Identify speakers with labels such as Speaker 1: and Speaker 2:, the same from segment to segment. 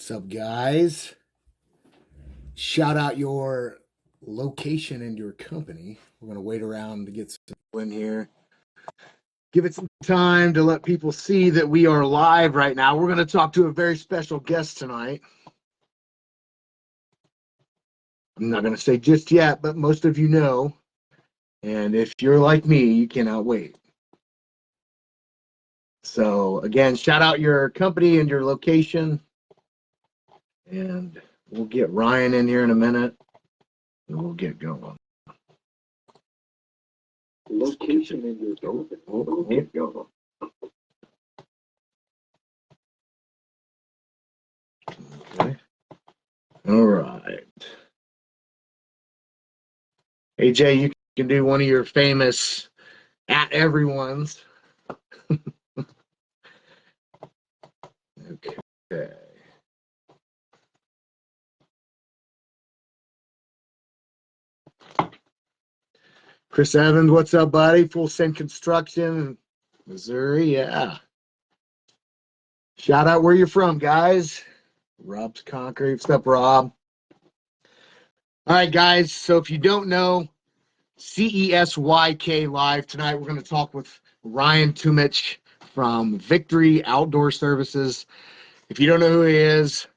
Speaker 1: What's up, guys? Shout out your location and your company. We're going to wait around to get some people in here. Give it some time to let people see that we are live right now. We're going to talk to a very special guest tonight. I'm not going to say just yet, but most of you know. And if you're like me, you cannot wait. So, again, shout out your company and your location. And we'll get Ryan in here in a minute, and we'll get going. Location in your company. We'll get going. Okay. All right. Hey, Jay, you can do one of your famous at everyone's. Okay. Chris Evans, what's up, buddy? Full Send Construction, Missouri. Yeah. Shout out where you're from, guys. Rob's Concrete. What's up, Rob? All right, guys. So if you don't know, CESYK Live tonight, we're going to talk with Ryan Tomich from Victory Outdoor Services. If you don't know who he is,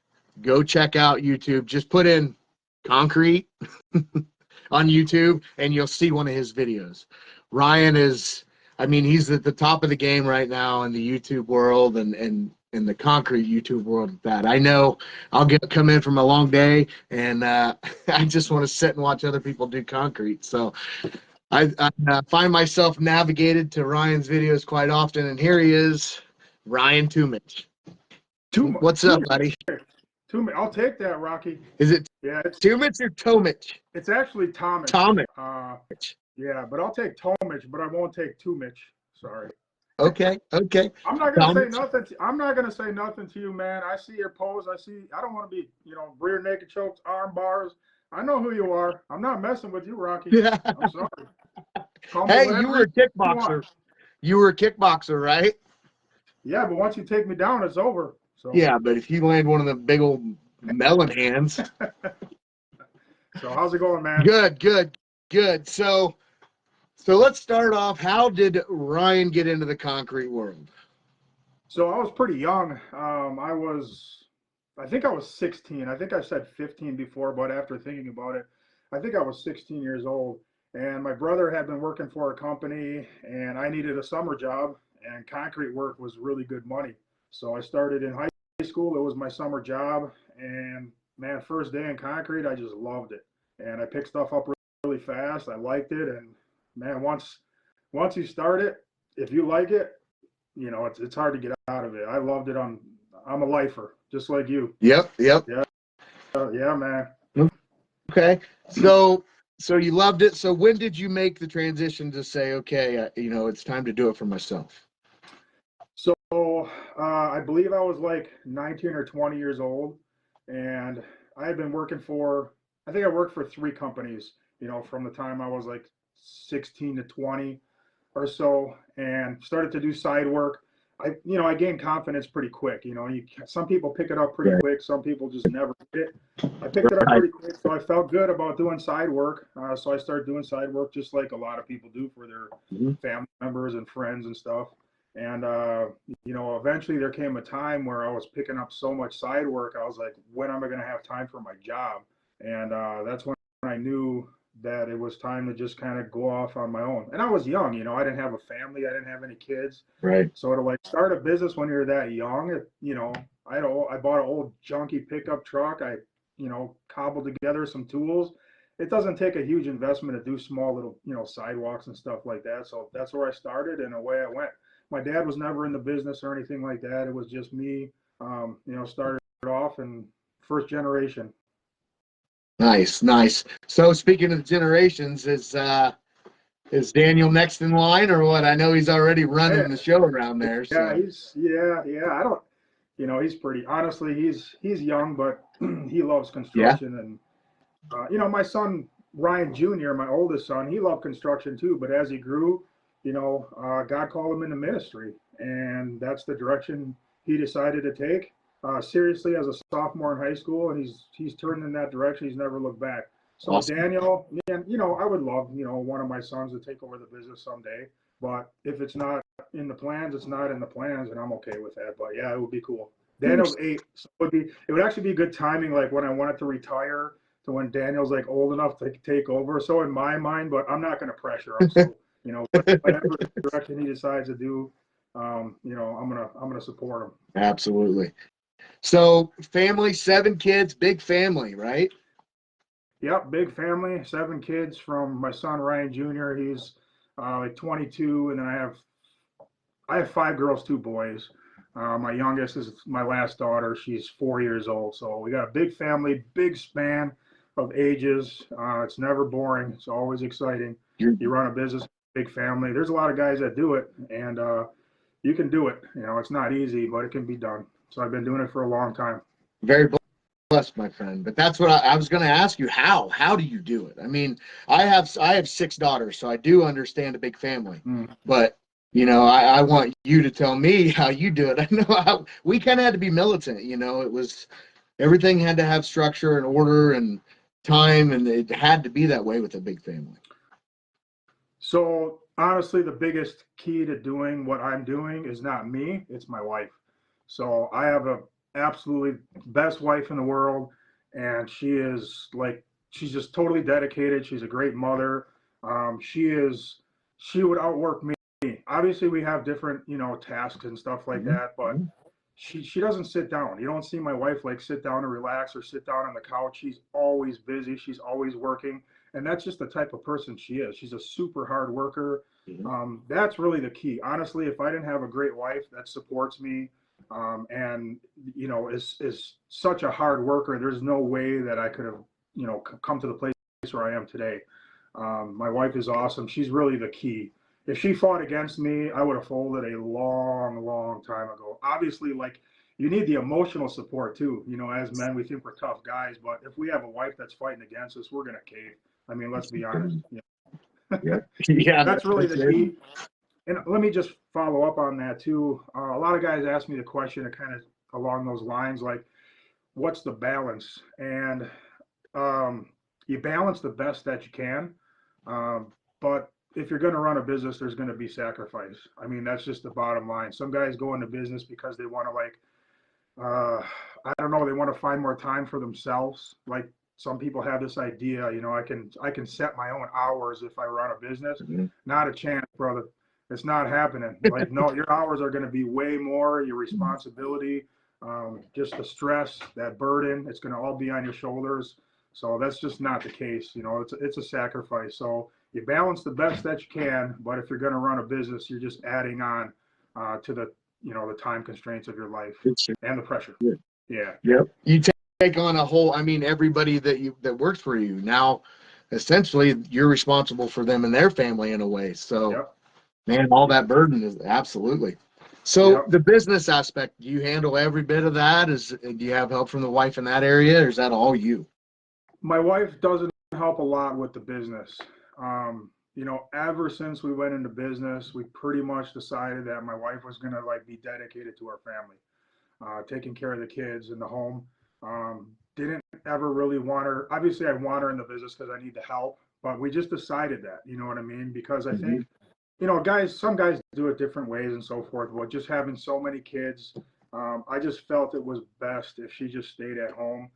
Speaker 1: go check out YouTube. Just put in concrete on YouTube and you'll see one of his videos. Ryan is, he's at the top of the game right now in the YouTube world and in the concrete YouTube world at that. I know I'll come in from a long day and I just want to sit and watch other people do concrete. So I find myself navigated to Ryan's videos quite often, and here he is, Ryan Tomich. What's up, buddy?
Speaker 2: Tomich. I'll take that, Rocky.
Speaker 1: Is it Tomich or Tomich?
Speaker 2: It's actually Tomich.
Speaker 1: Tomich.
Speaker 2: Yeah, but I'll take Tomich, but I won't take Tomich. Sorry.
Speaker 1: Okay.
Speaker 2: I'm not gonna say nothing. I'm not gonna say nothing to you, man. I see your pose. I don't want to be, rear naked chokes, arm bars. I know who you are. I'm not messing with you, Rocky. Yeah. I'm sorry.
Speaker 1: Hey, you were a kickboxer. You were a kickboxer, right?
Speaker 2: Yeah, but once you take me down, it's over. So.
Speaker 1: Yeah, but if you land one of the big old melon hands.
Speaker 2: So how's it going, man?
Speaker 1: Good. So let's start off. How did Ryan get into the concrete world?
Speaker 2: So I was pretty young. I think I was 16. I think I said 15 before, but after thinking about it, I think I was 16 years old. And my brother had been working for a company, and I needed a summer job, and concrete work was really good money. So I started in high school. It was my summer job, and man, first day in concrete, I just loved it. And I picked stuff up really fast. I liked it, and man, once you start it, if you like it, it's hard to get out of it. I loved it. I'm a lifer, just like you.
Speaker 1: Yep.
Speaker 2: Yeah, man.
Speaker 1: Okay. So you loved it. So when did you make the transition to say, okay, it's time to do it for myself?
Speaker 2: So I believe I was like 19 or 20 years old, and I had been I think I worked for 3 companies, from the time I was like 16 to 20 or so, and started to do side work. I gained confidence pretty quick. Some people pick it up pretty quick. Some people just never get it. I picked it up pretty quick, so I felt good about doing side work. So I started doing side work just like a lot of people do for their family members and friends and stuff. And, eventually there came a time where I was picking up so much side work. I was like, when am I going to have time for my job? And that's when I knew that it was time to just kind of go off on my own. And I was young, I didn't have a family. I didn't have any kids.
Speaker 1: Right.
Speaker 2: So to like start a business when you're that young, I bought an old junky pickup truck. I, cobbled together some tools. It doesn't take a huge investment to do small little, sidewalks and stuff like that. So that's where I started, and away I went. My dad was never in the business or anything like that. It was just me, started off and first generation.
Speaker 1: Nice. So speaking of generations, is Daniel next in line or what? I know he's already running the show around there.
Speaker 2: Yeah, I don't, he's pretty, honestly, he's young, but he loves construction. And, my son, Ryan Jr., my oldest son, he loved construction too. But as he grew, God called him into ministry, and that's the direction he decided to take. seriously as a sophomore in high school, and he's turned in that direction. He's never looked back. So
Speaker 1: Awesome.
Speaker 2: Daniel, man, I would love one of my sons to take over the business someday. But if it's not in the plans, it's not in the plans, and I'm okay with that. But yeah, it would be cool. Daniel's 8, so it would actually be good timing, like when I wanted to retire, to when Daniel's like old enough to take over. So in my mind, but I'm not going to pressure him. So whatever direction he decides to do, I'm gonna support him.
Speaker 1: Absolutely. So family, 7 kids, big family, right?
Speaker 2: Yep, big family, 7 kids from my son Ryan Jr. He's like 22, and then I have 5 girls, 2 boys. My youngest is my last daughter. She's 4 years old. So we got a big family, big span of ages. It's never boring. It's always exciting.
Speaker 1: You're
Speaker 2: You run a business, big family. There's a lot of guys that do it, and you can do it. It's not easy, but it can be done. So I've been doing it for a long time.
Speaker 1: very blessed, my friend. But that's what I was going to ask you. How do you do it? I mean, I have 6 daughters, so I do understand a big family. But I want you to tell me how you do it. I know we kind of had to be militant. It was everything had to have structure and order and time, and it had to be that way with a big family.
Speaker 2: So honestly, the biggest key to doing what I'm doing is not me, it's my wife. So I have a absolutely best wife in the world, and she's just totally dedicated. She's a great mother. She would outwork me. Obviously, we have different, tasks and stuff like that, but she doesn't sit down. You don't see my wife like sit down and relax or sit down on the couch. She's always busy. She's always working, and that's just the type of person she is. She's a super hard worker. That's really the key. Honestly, if I didn't have a great wife that supports me, and is such a hard worker, there's no way that I could have come to the place where I am today. My wife is awesome. She's really the key. If she fought against me, I would have folded a long, long time ago. Obviously, like, you need the emotional support too. As men, we think we're tough guys, but if we have a wife that's fighting against us, we're gonna cave. I mean, let's be honest.
Speaker 1: Yeah. Yeah,
Speaker 2: That's really the key. And let me just follow up on that too. A lot of guys ask me the question kind of along those lines, like, what's the balance? And you balance the best that you can. But if you're going to run a business, there's going to be sacrifice. I mean, that's just the bottom line. Some guys go into business because they want to, like, I don't know, they want to find more time for themselves. Like, some people have this idea, I can set my own hours if I run a business. Not a chance, brother. It's not happening. Like, no, your hours are going to be way more. Your responsibility, just the stress, that burden, it's going to all be on your shoulders. So that's just not the case. It's a sacrifice. So you balance the best that you can, but if you're going to run a business, you're just adding on to the time constraints of your life and the pressure. Yeah.
Speaker 1: Yep. You take on a whole, I mean, everybody that works for you. Now, essentially, you're responsible for them and their family in a way. So,
Speaker 2: Yep.
Speaker 1: man, all that burden is absolutely. So
Speaker 2: Yep.
Speaker 1: the business aspect, do you handle every bit of that? Do you have help from the wife in that area, or is that all you?
Speaker 2: My wife doesn't help a lot with the business. Ever since we went into business, we pretty much decided that my wife was gonna like be dedicated to our family, taking care of the kids in the home. Didn't ever really want her. Obviously, I want her in the business because I need the help, but we just decided that. You know what I mean? Because I think, some guys do it different ways and so forth. But just having so many kids, I just felt it was best if she just stayed at home.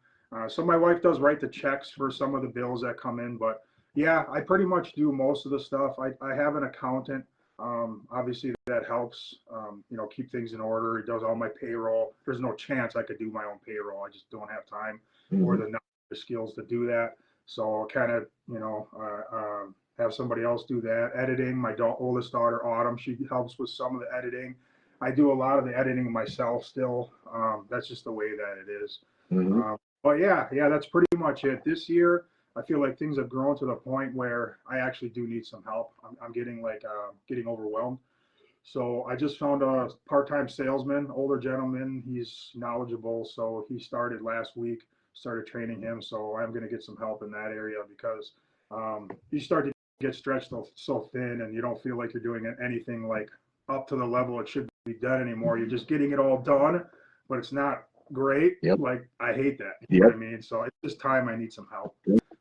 Speaker 2: So my wife does write the checks for some of the bills that come in, but yeah, I pretty much do most of the stuff. I have an accountant. Obviously, that helps, keep things in order. He does all my payroll. There's no chance I could do my own payroll. I just don't have time or the skills to do that. So I'll kind of, have somebody else do that. Editing, my oldest daughter, Autumn, she helps with some of the editing. I do a lot of the editing myself still. That's just the way that it is. But yeah, that's pretty much it. This year, I feel like things have grown to the point where I actually do need some help. I'm getting getting overwhelmed. So I just found a part-time salesman, older gentleman. He's knowledgeable. So he started last week, started training him. So I'm going to get some help in that area because you start to get stretched so thin and you don't feel like you're doing anything like up to the level it should be done anymore. You're just getting it all done, but it's not great.
Speaker 1: Yep.
Speaker 2: Like I hate that. You know
Speaker 1: Yep.
Speaker 2: what I mean? So it's just time I need some help.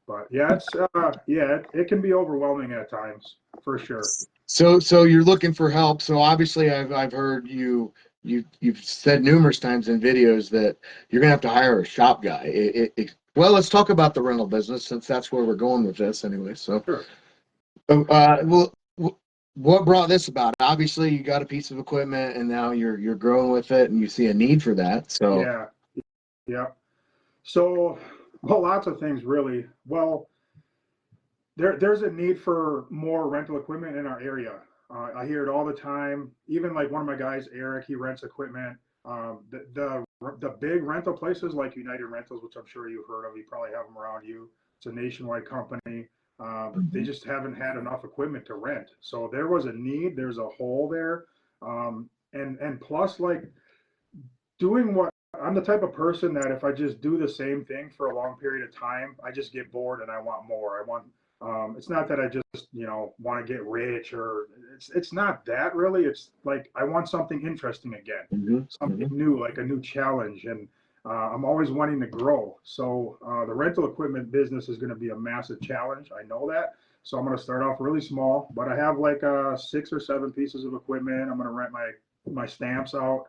Speaker 2: But yeah, it can be overwhelming at times for sure.
Speaker 1: So you're looking for help. So obviously I've heard you've said numerous times in videos that you're gonna have to hire a shop guy. Well, let's talk about the rental business since that's where we're going with this anyway. So,
Speaker 2: Sure.
Speaker 1: well, what brought this about? Obviously, you got a piece of equipment and now you're growing with it and you see a need for that. So,
Speaker 2: Yeah. Yeah. So, well, lots of things really. Well, there's a need for more rental equipment in our area. I hear it all the time. Even like one of my guys, Eric, he rents equipment. The big rental places like United Rentals, which I'm sure you've heard of, you probably have them around you. It's a nationwide company. They just haven't had enough equipment to rent. So there was a need. There's a hole there. And plus, like doing what I'm the type of person that if I just do the same thing for a long period of time, I just get bored and I want more. I want it's not that I just, want to get rich or it's not that really. It's like I want something interesting again,
Speaker 1: mhm,
Speaker 2: something
Speaker 1: mhm.
Speaker 2: new, like a new challenge. And I'm always wanting to grow. So the rental equipment business is going to be a massive challenge. I know that. So I'm going to start off really small, but I have like 6 or 7 pieces of equipment. I'm going to rent my stamps out,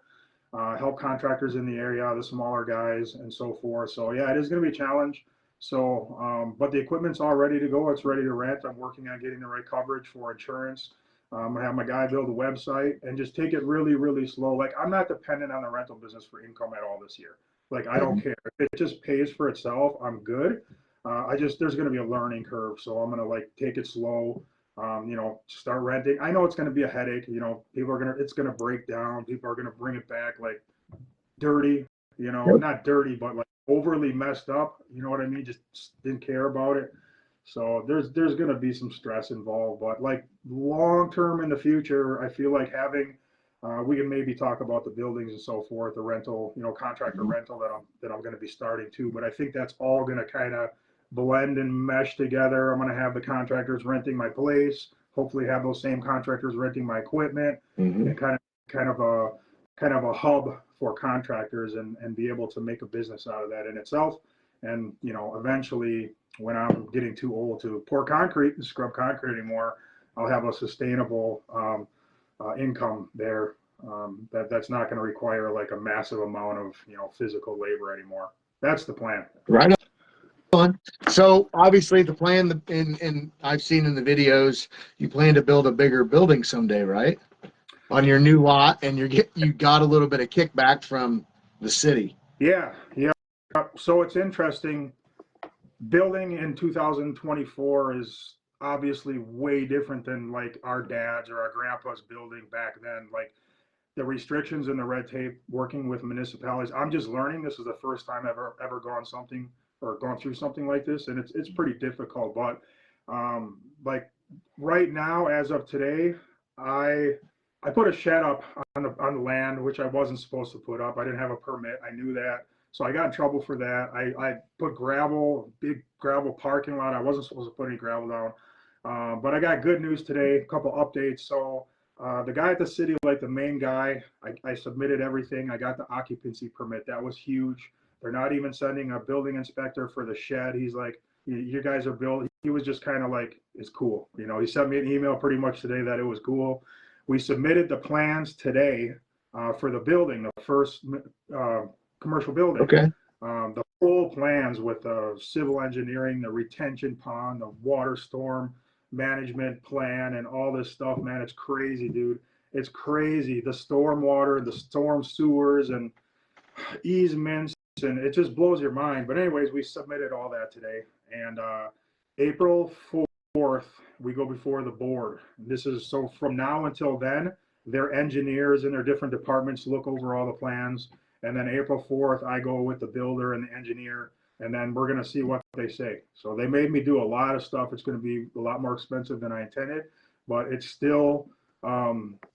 Speaker 2: help contractors in the area, the smaller guys, and so forth. So yeah, it is going to be a challenge. So, but the equipment's all ready to go. It's ready to rent. I'm working on getting the right coverage for insurance. I'm gonna have my guy build a website and just take it really, really slow. Like I'm not dependent on the rental business for income at all this year. Like I don't care if it just pays for itself. I'm good. There's going to be a learning curve, so I'm going to like take it slow. Start renting. I know it's going to be a headache. It's going to break down. People are going to bring it back like dirty,
Speaker 1: Yep.
Speaker 2: not dirty, but like overly messed up. You know what I mean? Just didn't care about it. So there's going to be some stress involved, but like long term in the future, I feel like having we can maybe talk about the buildings and so forth, the rental, contractor rental that I'm going to be starting too. But I think that's all going to kind of blend and mesh together. I'm going to have the contractors renting my place, hopefully have those same contractors renting my equipment,
Speaker 1: Mhm.
Speaker 2: and kind of a hub for contractors and be able to make a business out of that in itself. And eventually, when I'm getting too old to pour concrete and scrub concrete anymore, I'll have a sustainable income there. That's not going to require like a massive amount of physical labor anymore. That's the plan.
Speaker 1: Right on. So obviously the plan in I've seen in the videos, you plan to build a bigger building someday, right? On your new lot, and you got a little bit of kickback from the city.
Speaker 2: Yeah, yeah. So it's interesting. Building in 2024 is obviously way different than like our dad's or our grandpa's building back then. Like the restrictions and the red tape working with municipalities. I'm just learning. This is the first time I've ever gone through something like this, and it's pretty difficult. But like right now, as of today, I I put a shed up on the land which I wasn't supposed to put up. I didn't have a permit. I knew that, so I got in trouble for that. I put gravel, big gravel parking lot. I wasn't supposed to put any gravel down. But I got good news today. A couple updates. So the guy at the city, like the main guy, I submitted everything. I got the occupancy permit. That was huge. They're not even sending a building inspector for the shed. He's like, you guys are built. He was just kind of like, it's cool. He sent me an email pretty much today that it was cool. We submitted the plans today for the building, the first commercial building.
Speaker 1: Okay.
Speaker 2: The full plans with the civil engineering, the retention pond, the water storm management plan, and all this stuff, man. It's crazy, dude. It's crazy. The storm water, the storm sewers, and easements, and it just blows your mind. But anyways, we submitted all that today, and April 4th, we go before the board. This is so from now until then, their engineers in their different departments look over all the plans, and then April 4th, I go with the builder and the engineer, and then we're going to see what they say. So they made me do a lot of stuff. It's going to be a lot more expensive than I intended, but it's still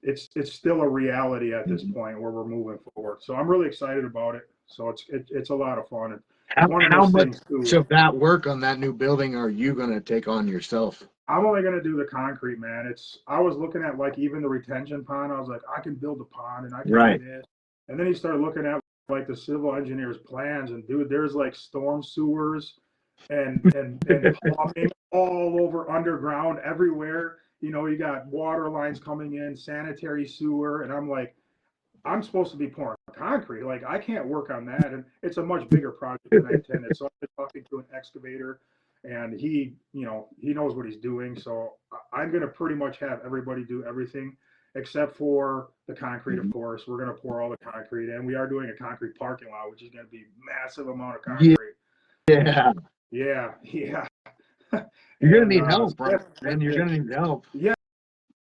Speaker 2: it's still a reality at this point where we're moving forward. So I'm really excited about it. So it's a lot of fun. It's one of
Speaker 1: How
Speaker 2: those
Speaker 1: much
Speaker 2: things too.
Speaker 1: of that work on that new building are you going to take on yourself?
Speaker 2: I'm only going to do the concrete, man. I was looking at like even the retention pond. I was like, I can build a pond and I can do
Speaker 1: Right.
Speaker 2: this. And then you start looking at like the civil engineer's plans, and dude, there's like storm sewers and plumbing all over underground everywhere. You know, you got water lines coming in, sanitary sewer, and I'm like, I'm supposed to be pouring concrete. Like I can't work on that, and it's a much bigger project than I intended. So I've been talking to an excavator, and he, you know, he knows what he's doing. So I'm going to pretty much have everybody do everything except for the concrete. Of course, we're going to pour all the concrete, and we are doing a concrete parking lot, which is going to be massive amount of concrete.
Speaker 1: Yeah.
Speaker 2: Yeah, yeah.
Speaker 1: You're gonna
Speaker 2: And
Speaker 1: need help,
Speaker 2: yeah,
Speaker 1: man. You're gonna need help.
Speaker 2: yeah,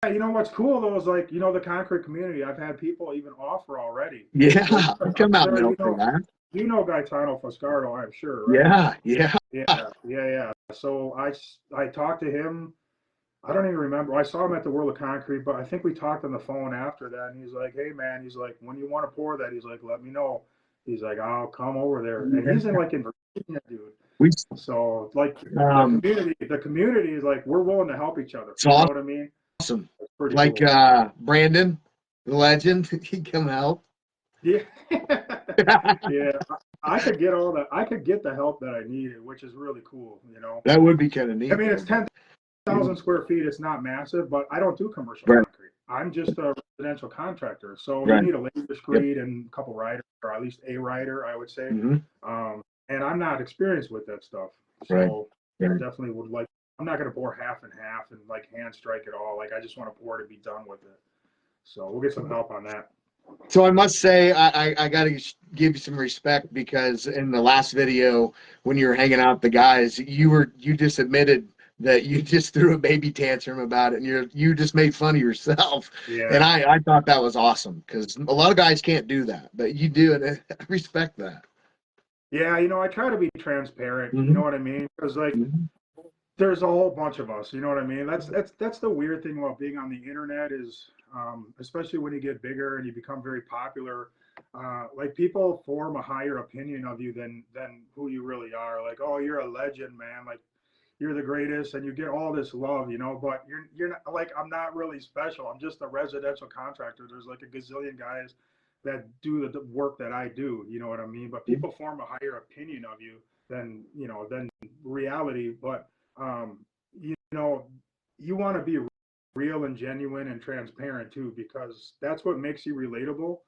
Speaker 2: you know what's cool though is like, you know, the concrete community. I've had people even offer already.
Speaker 1: Yeah,
Speaker 2: Like,
Speaker 1: I'll come out and
Speaker 2: sure,
Speaker 1: help for that.
Speaker 2: you know Gaetano Foscardo, I'm sure, right?
Speaker 1: Yeah, yeah.
Speaker 2: Yeah, yeah, yeah. So I talked to him. I don't even remember. I saw him at the World of Concrete, but I think we talked on the phone after that. And he's like, "Hey, man," he's like, "when you want to pour that," he's like, "let me know." He's like, "I'll come over there." And he's in like in Virginia, dude.
Speaker 1: We
Speaker 2: So like
Speaker 1: um,
Speaker 2: the community is like we're willing to help each other.
Speaker 1: it's
Speaker 2: You know what I mean?
Speaker 1: awesome.
Speaker 2: It's pretty
Speaker 1: Like
Speaker 2: cool.
Speaker 1: Brandon, the legend, he come help.
Speaker 2: Yeah, yeah. I could get all that. I could get the help that I needed, which is really cool. You know,
Speaker 1: That would be kind of
Speaker 2: I
Speaker 1: neat.
Speaker 2: mean, it's 10,000 square feet. It's not massive, but I don't do commercial
Speaker 1: Right,
Speaker 2: concrete. I'm just a residential contractor. So you
Speaker 1: right.
Speaker 2: need a laser
Speaker 1: Yep.
Speaker 2: screed and a couple riders, or at least a rider, I would say.
Speaker 1: Mm-hmm.
Speaker 2: And I'm not experienced with that stuff.
Speaker 1: Right.
Speaker 2: So I
Speaker 1: Right.
Speaker 2: definitely would like, I'm not going to pour half and half and like hand strike it all. Like I just want to pour to be done with it. So we'll get some help on that.
Speaker 1: So I must say, I got to give you some respect because in the last video, when you were hanging out with the guys, you just admitted that you just threw a baby tantrum about it, and you just made fun of yourself. And
Speaker 2: Yeah.
Speaker 1: I thought that was awesome because a lot of guys can't do that, but you do, and I respect that.
Speaker 2: Yeah. You know, I try to be transparent. You know
Speaker 1: Mm-hmm.
Speaker 2: what I mean? Because like,
Speaker 1: Mm-hmm.
Speaker 2: there's a whole bunch of us. You know what I mean? That's the weird thing about being on the internet is, especially when you get bigger and you become very popular. Like people form a higher opinion of you than who you really are. Like, oh, you're a legend, man. Like you're the greatest, and you get all this love, you know. But you're not like I'm not really special. I'm just a residential contractor. There's like a gazillion guys that do the work that I do. You know what I mean? But people form a higher opinion of you than reality. But you know, you want to be real and genuine and transparent too, because that's what makes you relatable.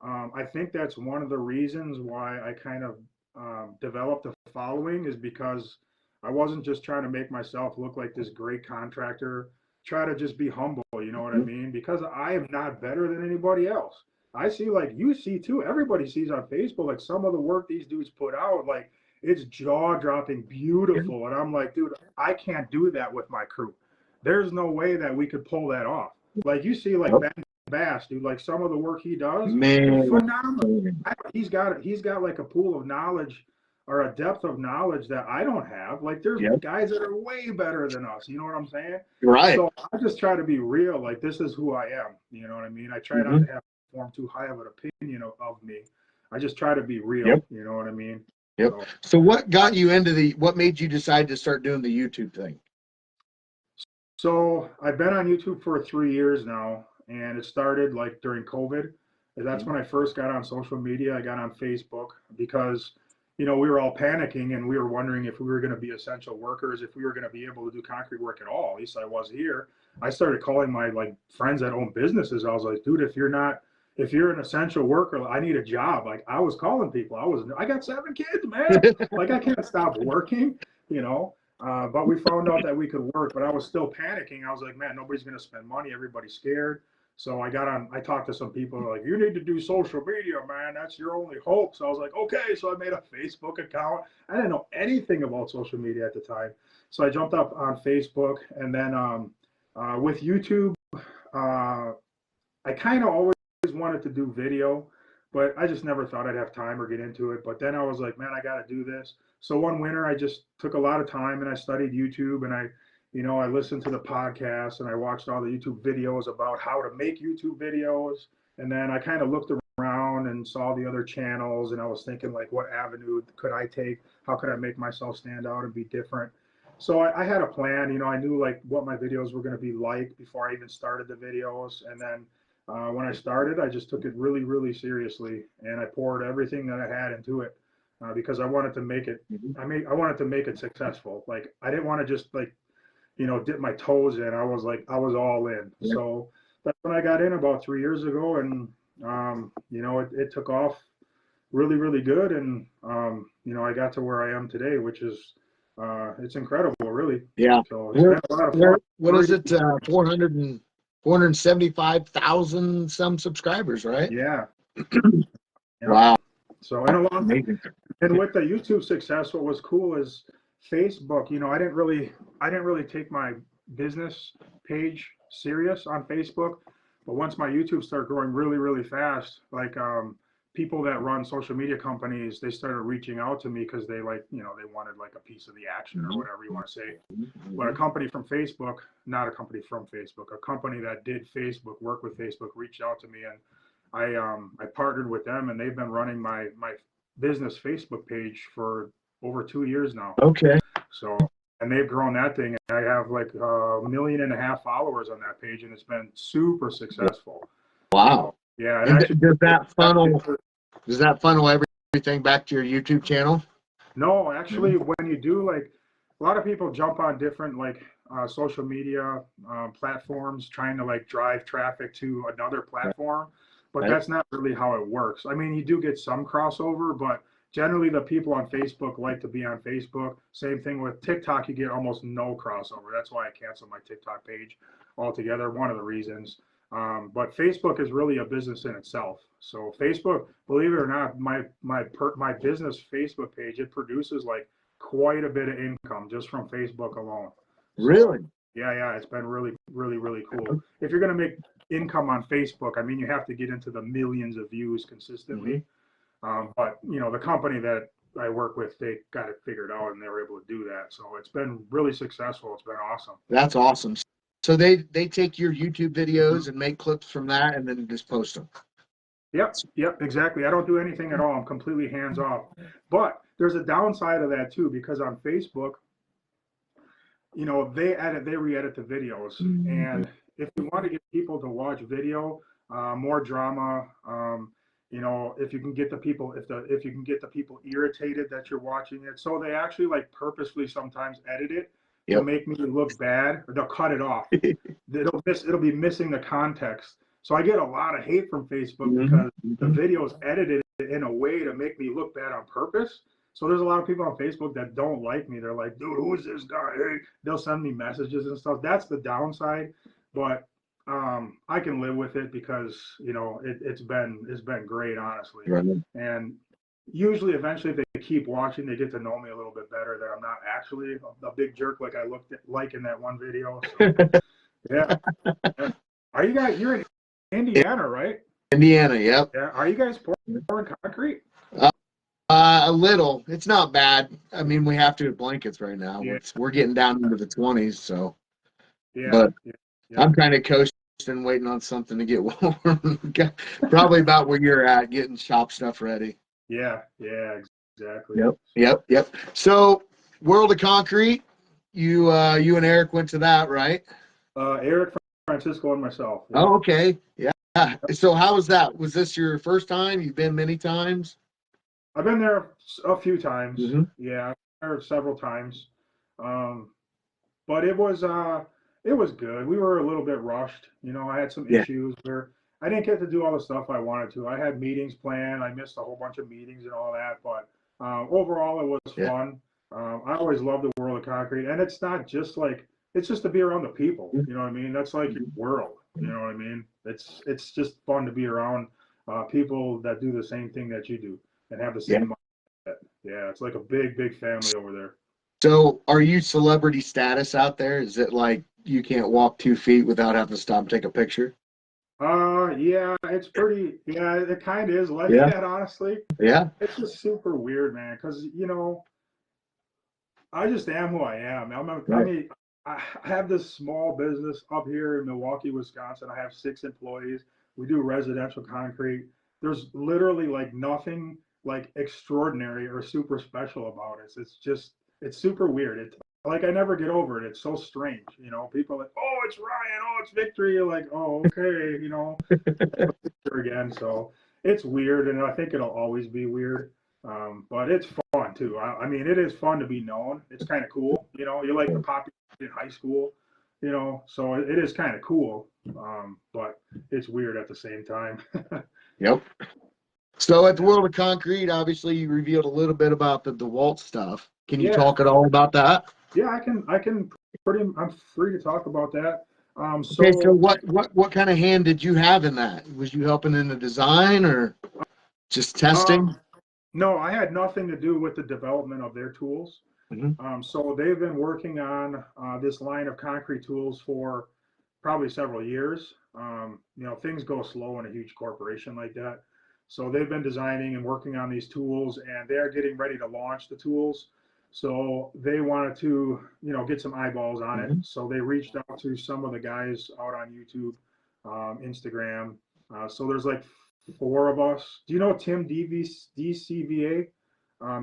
Speaker 2: I think that's one of the reasons why I kind of developed a following is because I wasn't just trying to make myself look like this great contractor, try to just be humble, you know what I mean? Because I am not better than anybody else. I see like you see too, everybody sees on Facebook like some of the work these dudes put out, like it's jaw dropping beautiful. And I'm like, dude, I can't do that with my crew. There's no way that we could pull that off. Like you see, like
Speaker 1: Yep.
Speaker 2: Ben Bass, dude, like some of the work he does,
Speaker 1: Man.
Speaker 2: phenomenal. He's got like a pool of knowledge or a depth of knowledge that I don't have. Like there's
Speaker 1: Yep.
Speaker 2: guys that are way better than us. You know what I'm saying?
Speaker 1: Right.
Speaker 2: So I just try to be real. Like this is who I am. You know what I mean? I try not
Speaker 1: Mm-hmm.
Speaker 2: to have form too high of an opinion of me. I just try to be real.
Speaker 1: Yep.
Speaker 2: You know what I mean?
Speaker 1: Yep.
Speaker 2: So,
Speaker 1: So what got you into what made you decide to start doing the YouTube thing?
Speaker 2: so I've been on YouTube for 3 years now, and it started like during COVID. That's when I first got on social media. I got on Facebook because, you know, we were all panicking and we were wondering if we were going to be essential workers, if we were going to be able to do concrete work at all. At least I was here. I started calling my like friends that own businesses. I was like, dude, if you're an essential worker, I need a job. Like I was calling people. I got 7 kids, man. Like I can't stop working, you know. But we found out that we could work, but I was still panicking. I was like, man, nobody's going to spend money. Everybody's scared. So I talked to some people like, you need to do social media, man. That's your only hope. So I was like, okay. So I made a Facebook account. I didn't know anything about social media at the time. So I jumped up on Facebook, and then with YouTube, I kind of always wanted to do video, but I just never thought I'd have time or get into it. But then I was like, man, I got to do this. So one winter, I just took a lot of time and I studied YouTube, and I listened to the podcast and I watched all the YouTube videos about how to make YouTube videos. And then I kind of looked around and saw the other channels, and I was thinking like, what avenue could I take? How could I make myself stand out and be different? So I had a plan. I knew like what my videos were going to be like before I even started the videos. And then When I started, I just took it really, really seriously, and I poured everything that I had into it because I wanted to make it.
Speaker 1: Mhm.
Speaker 2: I wanted to make it successful. Like I didn't want to just like dip my toes in. I was all in.
Speaker 1: Yeah.
Speaker 2: So that's when I got in about 3 years ago, and it took off really, really good, and I got to where I am today, which is it's incredible, really.
Speaker 1: Yeah.
Speaker 2: So it's been a lot of fun.
Speaker 1: What is it? 475,000 some subscribers, right?
Speaker 2: Yeah, yeah.
Speaker 1: Wow.
Speaker 2: So and along
Speaker 1: Amazing.
Speaker 2: and with the YouTube success, what was cool is Facebook. I didn't really take my business page serious on Facebook, but once my YouTube started growing really, really fast, like people that run social media companies, they started reaching out to me because they wanted like a piece of the action or
Speaker 1: Mhm.
Speaker 2: whatever you want to say. But a
Speaker 1: Mhm.
Speaker 2: company from Facebook, not a company from Facebook, a company that did Facebook, work with Facebook, reached out to me, and I partnered with them, and they've been running my business Facebook page for over 2 years now.
Speaker 1: Okay.
Speaker 2: So, and they've grown that thing. I have like 1.5 million followers on that page, and it's been super successful.
Speaker 1: Wow.
Speaker 2: So, yeah, it
Speaker 1: And
Speaker 2: actually.
Speaker 1: does that funnel everything back to your YouTube channel?
Speaker 2: No, actually,
Speaker 1: Mhm.
Speaker 2: when you do, like, a lot of people jump on different like social media platforms trying to like drive traffic to another
Speaker 1: Right.
Speaker 2: platform, but
Speaker 1: Right.
Speaker 2: that's not really how it works. I mean, you do get some crossover, but generally the people on Facebook like to be on Facebook. Same thing with TikTok, you get almost no crossover. That's why I canceled my TikTok page altogether. One of the reasons. But Facebook is really a business in itself. So Facebook, believe it or not, my business Facebook page, it produces like quite a bit of income just from Facebook alone. So
Speaker 1: Really?
Speaker 2: yeah, it's been really, really, really cool. If you're gonna make income on Facebook, I mean, you have to get into the millions of views
Speaker 1: Hmm.
Speaker 2: consistently. But the company that I work with, they got it figured out and they were able to do that. So it's been really successful. It's been awesome.
Speaker 1: That's awesome. So they take your YouTube
Speaker 2: Mhm.
Speaker 1: videos and make clips from that and then just post them.
Speaker 2: Yep, exactly. I don't do anything at all. I'm completely hands off. But there's a downside of that too, because on Facebook, they re-edit the videos,
Speaker 1: Mhm.
Speaker 2: and if you want to get people to watch video, more drama, if you can get the people, if you can get the people irritated that you're watching it, so they actually like purposefully sometimes edit it to
Speaker 1: Yep.
Speaker 2: make me look bad, or they'll cut it off. It'll be missing the context. So I get a lot of hate from Facebook
Speaker 1: Mhm.
Speaker 2: because the
Speaker 1: Mhm.
Speaker 2: video is edited in a way to make me look bad on purpose. So there's a lot of people on Facebook that don't like me. They're like, dude, who is this guy? Hey, they'll send me messages and stuff. That's the downside, but I can live with it because it's been great, honestly.
Speaker 1: Right.
Speaker 2: And usually, eventually, if they keep watching, they get to know me a little bit better. That I'm not actually a big jerk like I looked like in that one video. So yeah, yeah. Are you guys? You're in Indiana, right?
Speaker 1: Indiana, yep.
Speaker 2: Yeah. Are you guys pouring concrete?
Speaker 1: A little. It's not bad. I mean, we have to have blankets right now.
Speaker 2: Yeah,
Speaker 1: We're getting down into the 20s, so.
Speaker 2: yeah,
Speaker 1: But
Speaker 2: yeah, yeah.
Speaker 1: I'm kind of coasting, waiting on something to get warm. Probably about where you're at, getting shop stuff ready.
Speaker 2: Yeah, exactly.
Speaker 1: Yep,
Speaker 2: So,
Speaker 1: yep, yep. So, World of Concrete, you and Eric went to that, right?
Speaker 2: Eric, Francisco, and myself. Yeah,
Speaker 1: Oh, okay. Yeah. So how was that? Was this your first time? You've been many times?
Speaker 2: I've been there a few times.
Speaker 1: Hmm.
Speaker 2: Yeah, I've been there several times. Um, but it was good. We were a little bit rushed. I had some
Speaker 1: Yeah.
Speaker 2: issues where I didn't get to do all the stuff I wanted to. I had meetings planned. I missed a whole bunch of meetings and all that. But overall, it was
Speaker 1: Yeah.
Speaker 2: fun. I always love the world of concrete, and it's not just like it's just to be around the people. You know what I mean? That's like your world. You know what I mean? It's just fun to be around people that do the same thing that you do and have the
Speaker 1: Yeah.
Speaker 2: same mindset. Yeah, it's like a big, big family over there.
Speaker 1: So are you celebrity status out there? Is it like you can't walk 2 feet without having to stop and take a picture?
Speaker 2: Yeah, it's pretty, yeah, it kind of is like
Speaker 1: Yeah.
Speaker 2: that, honestly.
Speaker 1: Yeah.
Speaker 2: It's just super weird, man, because, I just am who I am. I
Speaker 1: Right.
Speaker 2: mean, I have this small business up here in Milwaukee, Wisconsin. I have 6 employees. We do residential concrete. There's literally like nothing like extraordinary or super special about it. It's just, it's super weird. like I never get over it. It's so strange, you know. People are like, oh, it's Ryan, oh, it's Victory. You're like, oh, okay, you know, again. So it's weird, and I think it'll always be weird. But it's fun too. I mean, it is fun to be known. It's kind of cool, you know. You're like the popular in high school, you know. So it is kind of cool, but it's weird at the same time.
Speaker 1: Yep. So at the
Speaker 2: Yeah.
Speaker 1: World of Concrete, obviously you revealed a little bit about the DeWalt stuff. Can you
Speaker 2: Yeah,
Speaker 1: talk at all about that?
Speaker 2: yeah. I can pretty. I'm free to talk about that.
Speaker 1: Okay, so
Speaker 2: So
Speaker 1: what kind of hand did you have in that? Was you helping in the design or just testing?
Speaker 2: um, no, I had nothing to do with the development of their tools.
Speaker 1: Hmm.
Speaker 2: So they've been working on this line of concrete tools for probably several years. You know, things go slow in a huge corporation like that. So they've been designing and working on these tools, and they are getting ready to launch the tools. So they wanted to, you know, get some eyeballs on it.
Speaker 1: Hmm.
Speaker 2: So they reached out to some of the guys out on YouTube, Instagram. So there's like four of us. Do you know Tim DCVA?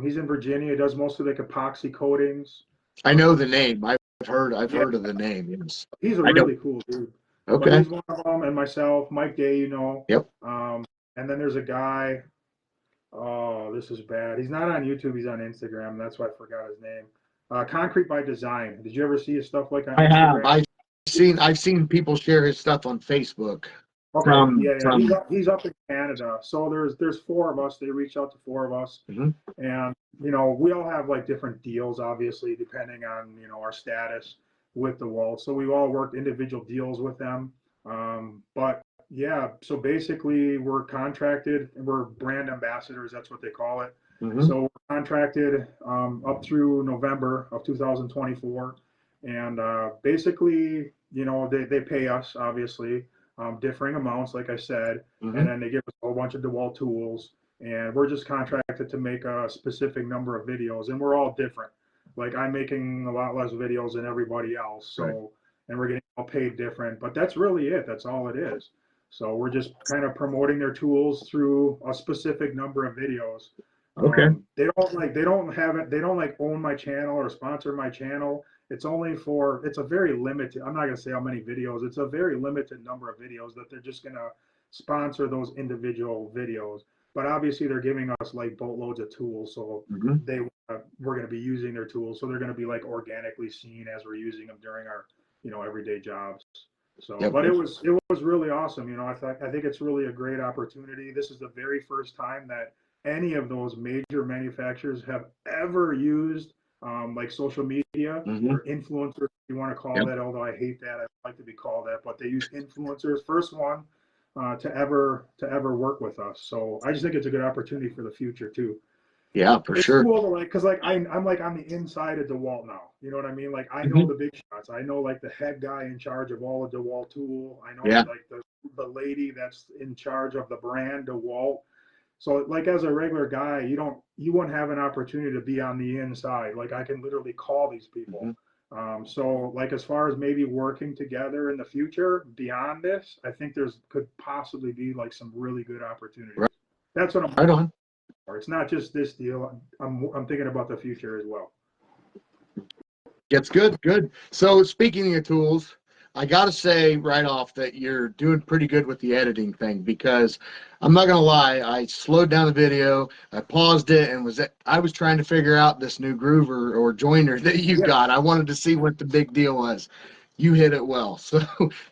Speaker 2: He's in Virginia. He does most of the epoxy coatings.
Speaker 1: I know
Speaker 2: Um,
Speaker 1: the name. I've
Speaker 2: yeah,
Speaker 1: heard of the name. Yes.
Speaker 2: he's a
Speaker 1: I don't.
Speaker 2: really cool dude. But
Speaker 1: Okay.
Speaker 2: he's one of them, and myself, Mike Day, you know.
Speaker 1: Yep.
Speaker 2: And then there's a guy. Oh, this is bad. He's not on YouTube. He's on Instagram. That's why I forgot his name. Concrete by Design. Did you ever see his stuff like on
Speaker 1: I have.
Speaker 2: Instagram?
Speaker 1: I've seen people share his stuff on Facebook
Speaker 2: Okay,
Speaker 1: from
Speaker 2: yeah, yeah. He's
Speaker 1: from
Speaker 2: up, he's up in Canada. So there's four of us. They reached out to four of us,
Speaker 1: Mhm.
Speaker 2: and you know we all have like different deals, obviously depending on you know our status with the wall. So we've all worked individual deals with them. But yeah, so basically we're contracted and we're brand ambassadors. That's what they call it.
Speaker 1: Mhm.
Speaker 2: So we're contracted up through November of 2024, and basically you know they pay us obviously differing amounts, like I said, and
Speaker 1: Mhm.
Speaker 2: then they give us a whole bunch of DeWalt tools, and we're just contracted to make a specific number of videos, and we're all different. Like I'm making a lot less videos than everybody else,
Speaker 1: Right.
Speaker 2: so and we're getting all paid different, but that's really it. That's all it is. So we're just kind of promoting their tools through a specific number of videos.
Speaker 1: Okay.
Speaker 2: They don't have it. They don't like own my channel or sponsor my channel. It's only for, it's a very limited, I'm not going to say how many videos, it's a very limited number of videos that they're just going to sponsor those individual videos. But obviously they're giving us like boatloads of tools. So
Speaker 1: Mhm.
Speaker 2: we're going to be using their tools. So they're going to be like organically seen as we're using them during our, you know, everyday jobs. So,
Speaker 1: Yep.
Speaker 2: but it was really awesome. You know, I think it's really a great opportunity. This is the very first time that any of those major manufacturers have ever used like social media
Speaker 1: Mhm.
Speaker 2: or influencers, if you want to call
Speaker 1: Yep.
Speaker 2: that, although I hate that. I like to be called that, but they use influencers. First one to ever work with us. So I just think it's a good opportunity for the future too.
Speaker 1: Yeah, for
Speaker 2: It's
Speaker 1: sure.
Speaker 2: cool to like, cause like I'm like on the inside of DeWalt now. You know what I mean? Like I know
Speaker 1: Mhm.
Speaker 2: the big shots. I know like the head guy in charge of all of DeWalt tool. I know
Speaker 1: Yeah.
Speaker 2: like the lady that's in charge of the brand DeWalt. So like as a regular guy, you wouldn't have an opportunity to be on the inside. Like I can literally call these people.
Speaker 1: Mhm.
Speaker 2: So like as far as maybe working together in the future beyond this, I think there's could possibly be like some really good
Speaker 1: Right.
Speaker 2: opportunities. That's what I'm
Speaker 1: Right on.
Speaker 2: for. It's not just this deal. I'm thinking about the future as well.
Speaker 1: Gets good. Good. So speaking of tools, I got to say right off that you're doing pretty good with the editing thing because I'm not gonna lie, I slowed down the video, I paused it, and I was trying to figure out this new groover or joiner that you
Speaker 2: Yeah,
Speaker 1: got. I wanted to see what the big deal was. You hit it well. So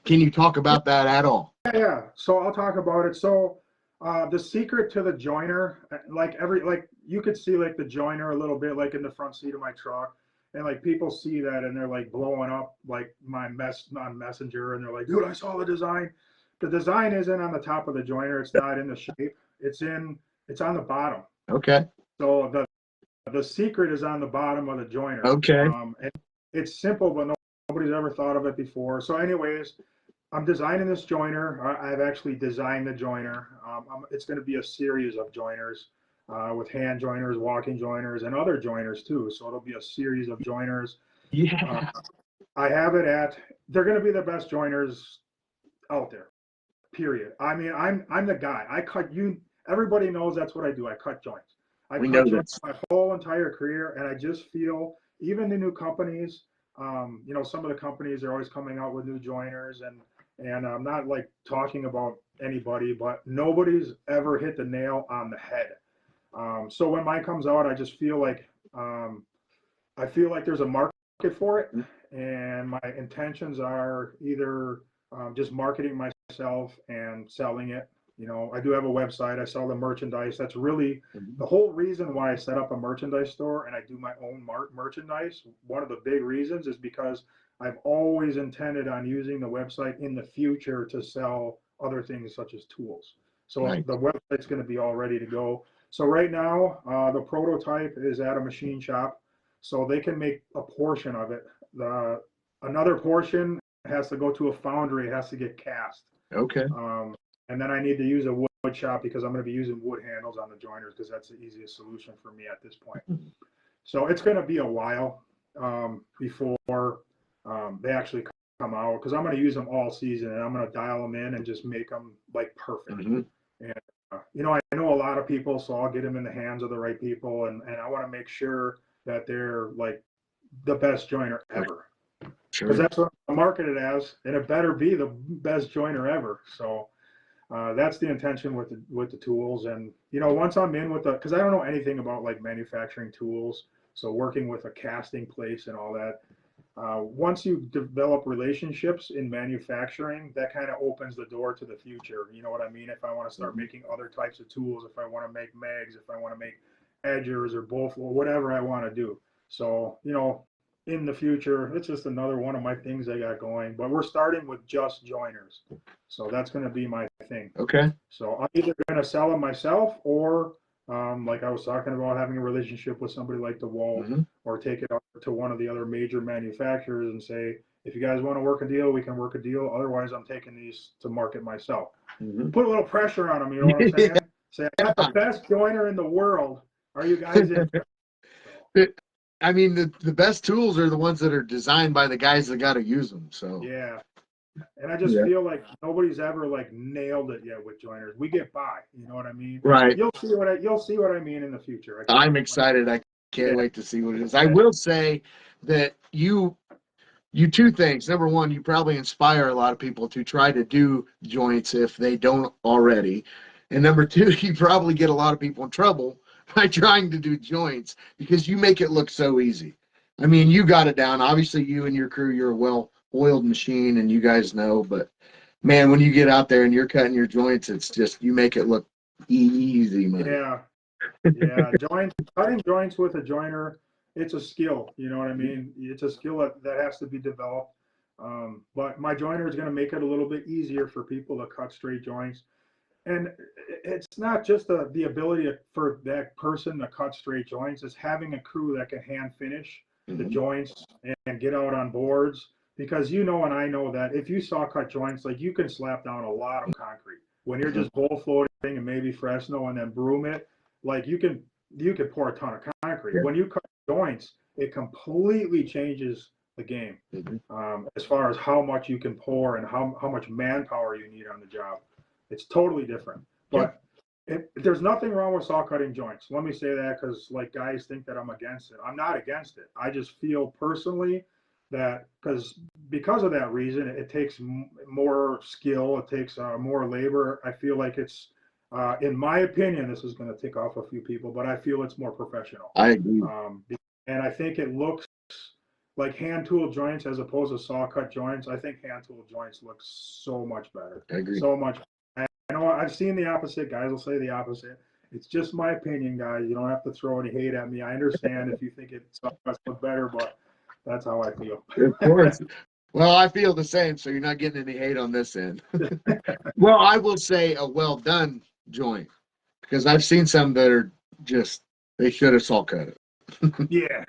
Speaker 1: can you talk about that at all?
Speaker 2: yeah. So I'll talk about it. So the secret to the joiner, like you could see like the joiner a little bit like in the front seat of my truck. And like people see that and they're like blowing up like my mess on Messenger and they're like, dude, I saw the design. The design isn't on the top of the joiner. It's not in the shape. It's on the bottom.
Speaker 1: Okay.
Speaker 2: So the secret is on the bottom of the joiner.
Speaker 1: Okay.
Speaker 2: And it's simple, but nobody's ever thought of it before. So, anyways, I'm designing this joiner. I've actually designed the joiner. It's going to be a series of joiners with hand joiners, walking joiners, and other joiners too. So it'll be a series of joiners. Uh,
Speaker 1: Yeah.
Speaker 2: I have it at. They're going to be the best joiners out there. Period. I mean, I'm the guy. I cut you. Everybody knows that's what I do. I cut joints. I've
Speaker 1: We know
Speaker 2: cut joints
Speaker 1: this.
Speaker 2: my whole entire career, and I just feel even the new companies, you know, some of the companies are always coming out with new joiners, and I'm not like talking about anybody, but nobody's ever hit the nail on the head. So when mine comes out, I feel like there's a market for it, and my intentions are either just marketing myself and selling it. You know, I do have a website. I sell the merchandise. That's really the whole reason why I set up a merchandise store and I do my own merchandise. One of the big reasons is because I've always intended on using the website in the future to sell other things such as tools. So
Speaker 1: Right.
Speaker 2: the website's going to be all ready to go. So right now, the prototype is at a machine shop, so they can make a portion of it. Another portion has to go to a foundry. It has to get cast.
Speaker 1: Okay.
Speaker 2: And then I need to use a wood shop because I'm going to be using wood handles on the joiners because that's the easiest solution for me at this point. So it's going to be a while before they actually come out because I'm going to use them all season and I'm going to dial them in and just make them like perfect. And you know, I know a lot of people, so I'll get them in the hands of the right people, and I want to make sure that they're like the best joiner ever.
Speaker 1: Sure.
Speaker 2: Because that's what I market it as, and it better be the best joiner ever. So that's the intention with the tools. And you know, once I'm in with the, because I don't know anything about like manufacturing tools, so working with a casting place and all that. Once you develop relationships in manufacturing, that kind of opens the door to the future. You know what I mean? If I want to start making other types of tools, if I want to make mags, if I want to make edgers or both, or whatever I want to do. So, you know, in the future, it's just another one of my things I got going. But we're starting with just joiners. So that's going to be my thing.
Speaker 1: Okay.
Speaker 2: So I'm either going to sell them myself or like I was talking about, having a relationship with somebody like DeWalt, or take it up to one of the other major manufacturers and say, if you guys want to work a deal, we can work a deal. Otherwise, I'm taking these to market myself. Put a little pressure on them, you know what I'm saying? Say, I got the best joiner in the world. Are you guys interested?
Speaker 1: I mean, the best tools are the ones that are designed by the guys that got to use them. So
Speaker 2: yeah. And I just feel like nobody's ever like nailed it yet with joiners. We get by, you know what I mean?
Speaker 1: Right.
Speaker 2: You'll see what I mean in the future.
Speaker 1: I'm excited. I can't wait to see what it is. I will say that you two things. Number one, you probably inspire a lot of people to try to do joints if they don't already. And number two, you probably get a lot of people in trouble by trying to do joints because you make it look so easy. I mean, you got it down. Obviously, you and your crew, you're a well-oiled machine, and you guys know. But, man, when you get out there and you're cutting your joints, it's just you make it look easy, man.
Speaker 2: Yeah. Yeah. Cutting joints with a joiner, it's a skill. You know what I mean? It's a skill that has to be developed. But my joiner is going to make it a little bit easier for people to cut straight joints. And it's not just the ability for that person to cut straight joints, it's having a crew that can hand finish the joints and get out on boards. Because you know, and I know that if you saw cut joints, like you can slap down a lot of concrete. When you're just bowl floating and maybe Fresno and then broom it, like you can pour a ton of concrete. When you cut joints, it completely changes the game as far as how much you can pour and how much manpower you need on the job. It's totally different. But there's nothing wrong with saw cutting joints. Let me say that because like guys think that I'm against it. I'm not against it. I just feel personally that because of that reason, it takes more skill. It takes more labor. I feel like it's, in my opinion, this is going to tick off a few people, but I feel it's more professional.
Speaker 1: I agree.
Speaker 2: And I think it looks like hand tool joints as opposed to saw cut joints. I think hand tool joints look so much better.
Speaker 1: I agree.
Speaker 2: So much. I know I've seen the opposite. Guys will say the opposite. It's just my opinion, guys. You don't have to throw any hate at me. I understand if you think it's look better, but that's how I feel.
Speaker 1: Of course. Well, I feel the same, so you're not getting any hate on this end. Well, I will say a well done joint because I've seen some that are just they should have saw cut it.
Speaker 2: Yeah.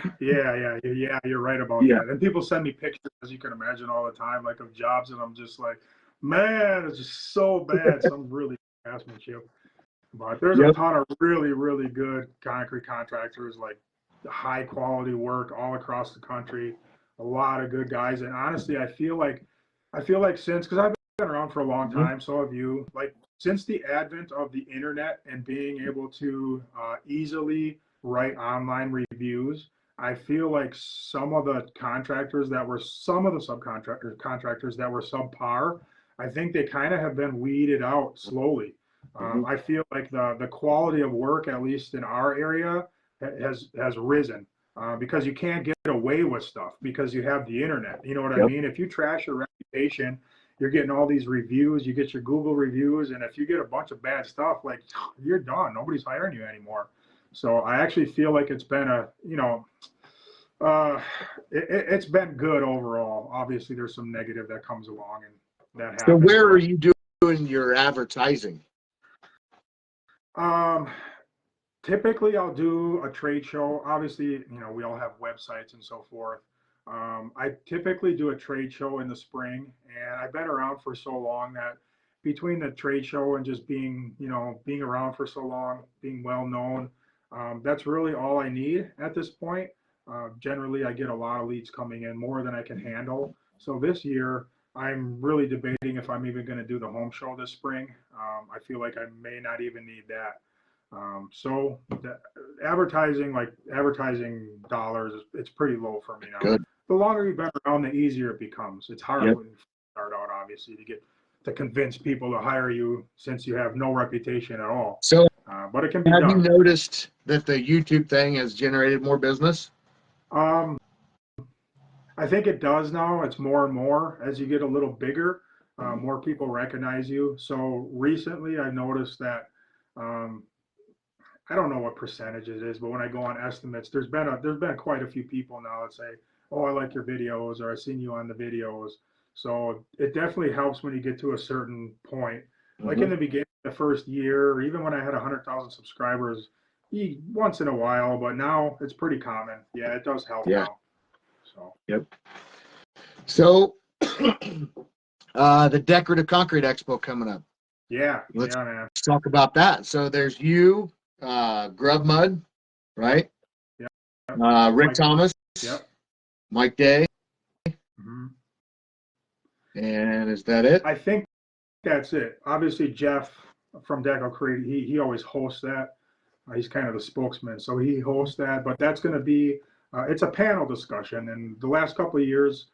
Speaker 2: You're right about that. And people send me pictures, as you can imagine, all the time, like of jobs, and I'm just like, man, it's just so bad. Some really craftsmanship. But there's a ton of really, really good concrete contractors, like high quality work all across the country. A lot of good guys, and honestly, I feel like since, because I've been around for a long time, so have you. Like since the advent of the internet and being able to easily write online reviews, I feel like some of the contractors that were some of the contractors that were subpar, I think they kind of have been weeded out slowly.
Speaker 1: Mm-hmm.
Speaker 2: I feel like the quality of work, at least in our area, has risen because you can't get away with stuff because you have the internet. You know what I
Speaker 1: Yep.
Speaker 2: mean? If you trash your reputation, you're getting all these reviews. You get your Google reviews, and if you get a bunch of bad stuff, like you're done. Nobody's hiring you anymore. So I actually feel like it's been uh, it's been good overall. Obviously, there's some negative that comes along, and that
Speaker 1: So
Speaker 2: happens.
Speaker 1: where are
Speaker 2: But
Speaker 1: you doing your advertising?
Speaker 2: um, typically, I'll do a trade show. Obviously, we all have websites and so forth. I typically do a trade show in the spring, and I've been around for so long that between the trade show and just being around for so long, being well known, that's really all I need at this point. Generally, I get a lot of leads coming in, more than I can handle. So this year, I'm really debating if I'm even going to do the home show this spring. I feel like I may not even need that. So the advertising dollars, it's pretty low for me now.
Speaker 1: Good.
Speaker 2: The longer you've been around, the easier it becomes. It's hard
Speaker 1: Yep.
Speaker 2: when you start out, obviously, to convince people to hire you since you have no reputation at all.
Speaker 1: So
Speaker 2: But it can be
Speaker 1: have you
Speaker 2: done.
Speaker 1: noticed that the YouTube thing has generated more business?
Speaker 2: Um, I think it does now. It's more and more as you get a little bigger, more people recognize you. So recently, I noticed that um, I don't know what percentage it is, but when I go on estimates, there's been quite a few people now that say, "Oh, I like your videos," or "I've seen you on the videos." So it definitely helps when you get to a certain point. Like in
Speaker 1: Mm-hmm.
Speaker 2: the beginning, the first year, or even when I had 100,000 subscribers, once in a while, but now it's pretty common. Yeah, it does help
Speaker 1: Yeah.
Speaker 2: now. So
Speaker 1: Yep. So the Decorative Concrete Expo coming up.
Speaker 2: yeah,
Speaker 1: Let's
Speaker 2: yeah, man.
Speaker 1: talk about that. So there's you, Grub Mud, right?
Speaker 2: Yeah,
Speaker 1: Rick
Speaker 2: Mike.
Speaker 1: Thomas,
Speaker 2: Yep.
Speaker 1: Mike Day,
Speaker 2: Hmm.
Speaker 1: and is that it?
Speaker 2: I think that's it. Obviously, Jeff from Deco Creed, he always hosts that. He's kind of the spokesman, so he hosts that. But that's going to be it's a panel discussion, and the last couple of years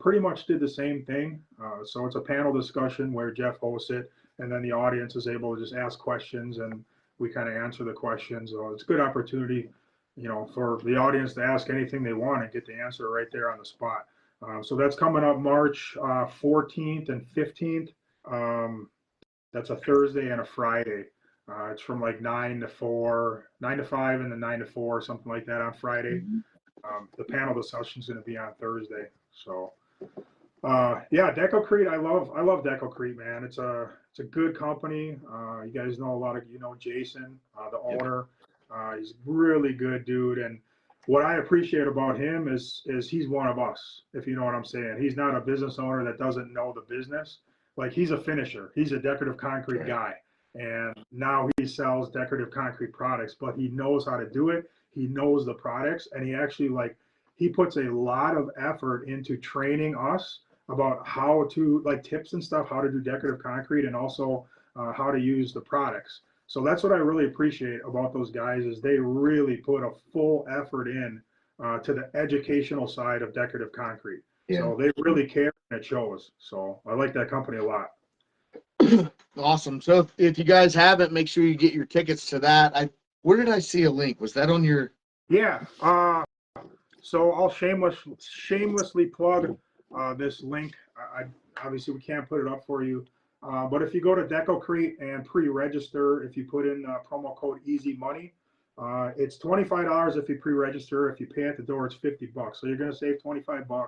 Speaker 2: pretty much did the same thing. So it's a panel discussion where Jeff hosts it, and then the audience is able to just ask questions, and we kind of answer the questions. So it's a good opportunity, for the audience to ask anything they want and get the answer right there on the spot. So that's coming up March 14th and 15th. Um, that's a Thursday and a Friday. It's from like 9 to 4, 9 to 5, and then 9 to 4, something like that on Friday. The panel discussion is going to be on Thursday. So, yeah, Decocrete. I love Decocrete, man. It's a good company. You guys know a lot of Jason, the
Speaker 1: Yep.
Speaker 2: owner. He's a really good dude, and what I appreciate about him is he's one of us. If you know what I'm saying, he's not a business owner that doesn't know the business. Like he's a finisher. He's a decorative concrete
Speaker 1: Right.
Speaker 2: guy, and now he sells decorative concrete products. But he knows how to do it. He knows the products, and he puts a lot of effort into training us about how to tips and stuff, how to do decorative concrete, and also how to use the products. So that's what I really appreciate about those guys is they really put a full effort in to the educational side of decorative concrete.
Speaker 1: Yeah.
Speaker 2: So they really care and it shows. So I like that company a lot.
Speaker 1: Awesome. So if you guys haven't, make sure you get your tickets to that. Where did I see a link? Was that on your?
Speaker 2: Yeah. So I'll shamelessly plug this link. Obviously we can't put it up for you, but if you go to Decocrete and pre-register, if you put in promo code Easy Money, it's $25 if you pre-register. If you pay at the door, it's $50. So you're going to save $25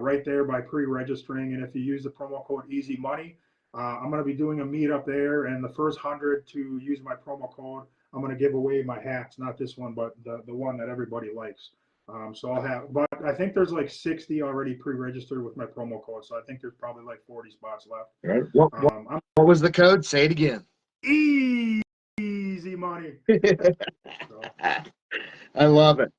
Speaker 2: right there by pre-registering. And if you use the promo code Easy Money, I'm going to be doing a meetup there, and the first 100 to use my promo code, I'm going to give away my hats, not this one, but the one that everybody likes. So but I think there's like 60 already pre-registered with my promo code. So I think there's probably like 40 spots left.
Speaker 1: Right. What was the code? Say it again.
Speaker 2: Easy money. So
Speaker 1: I love it.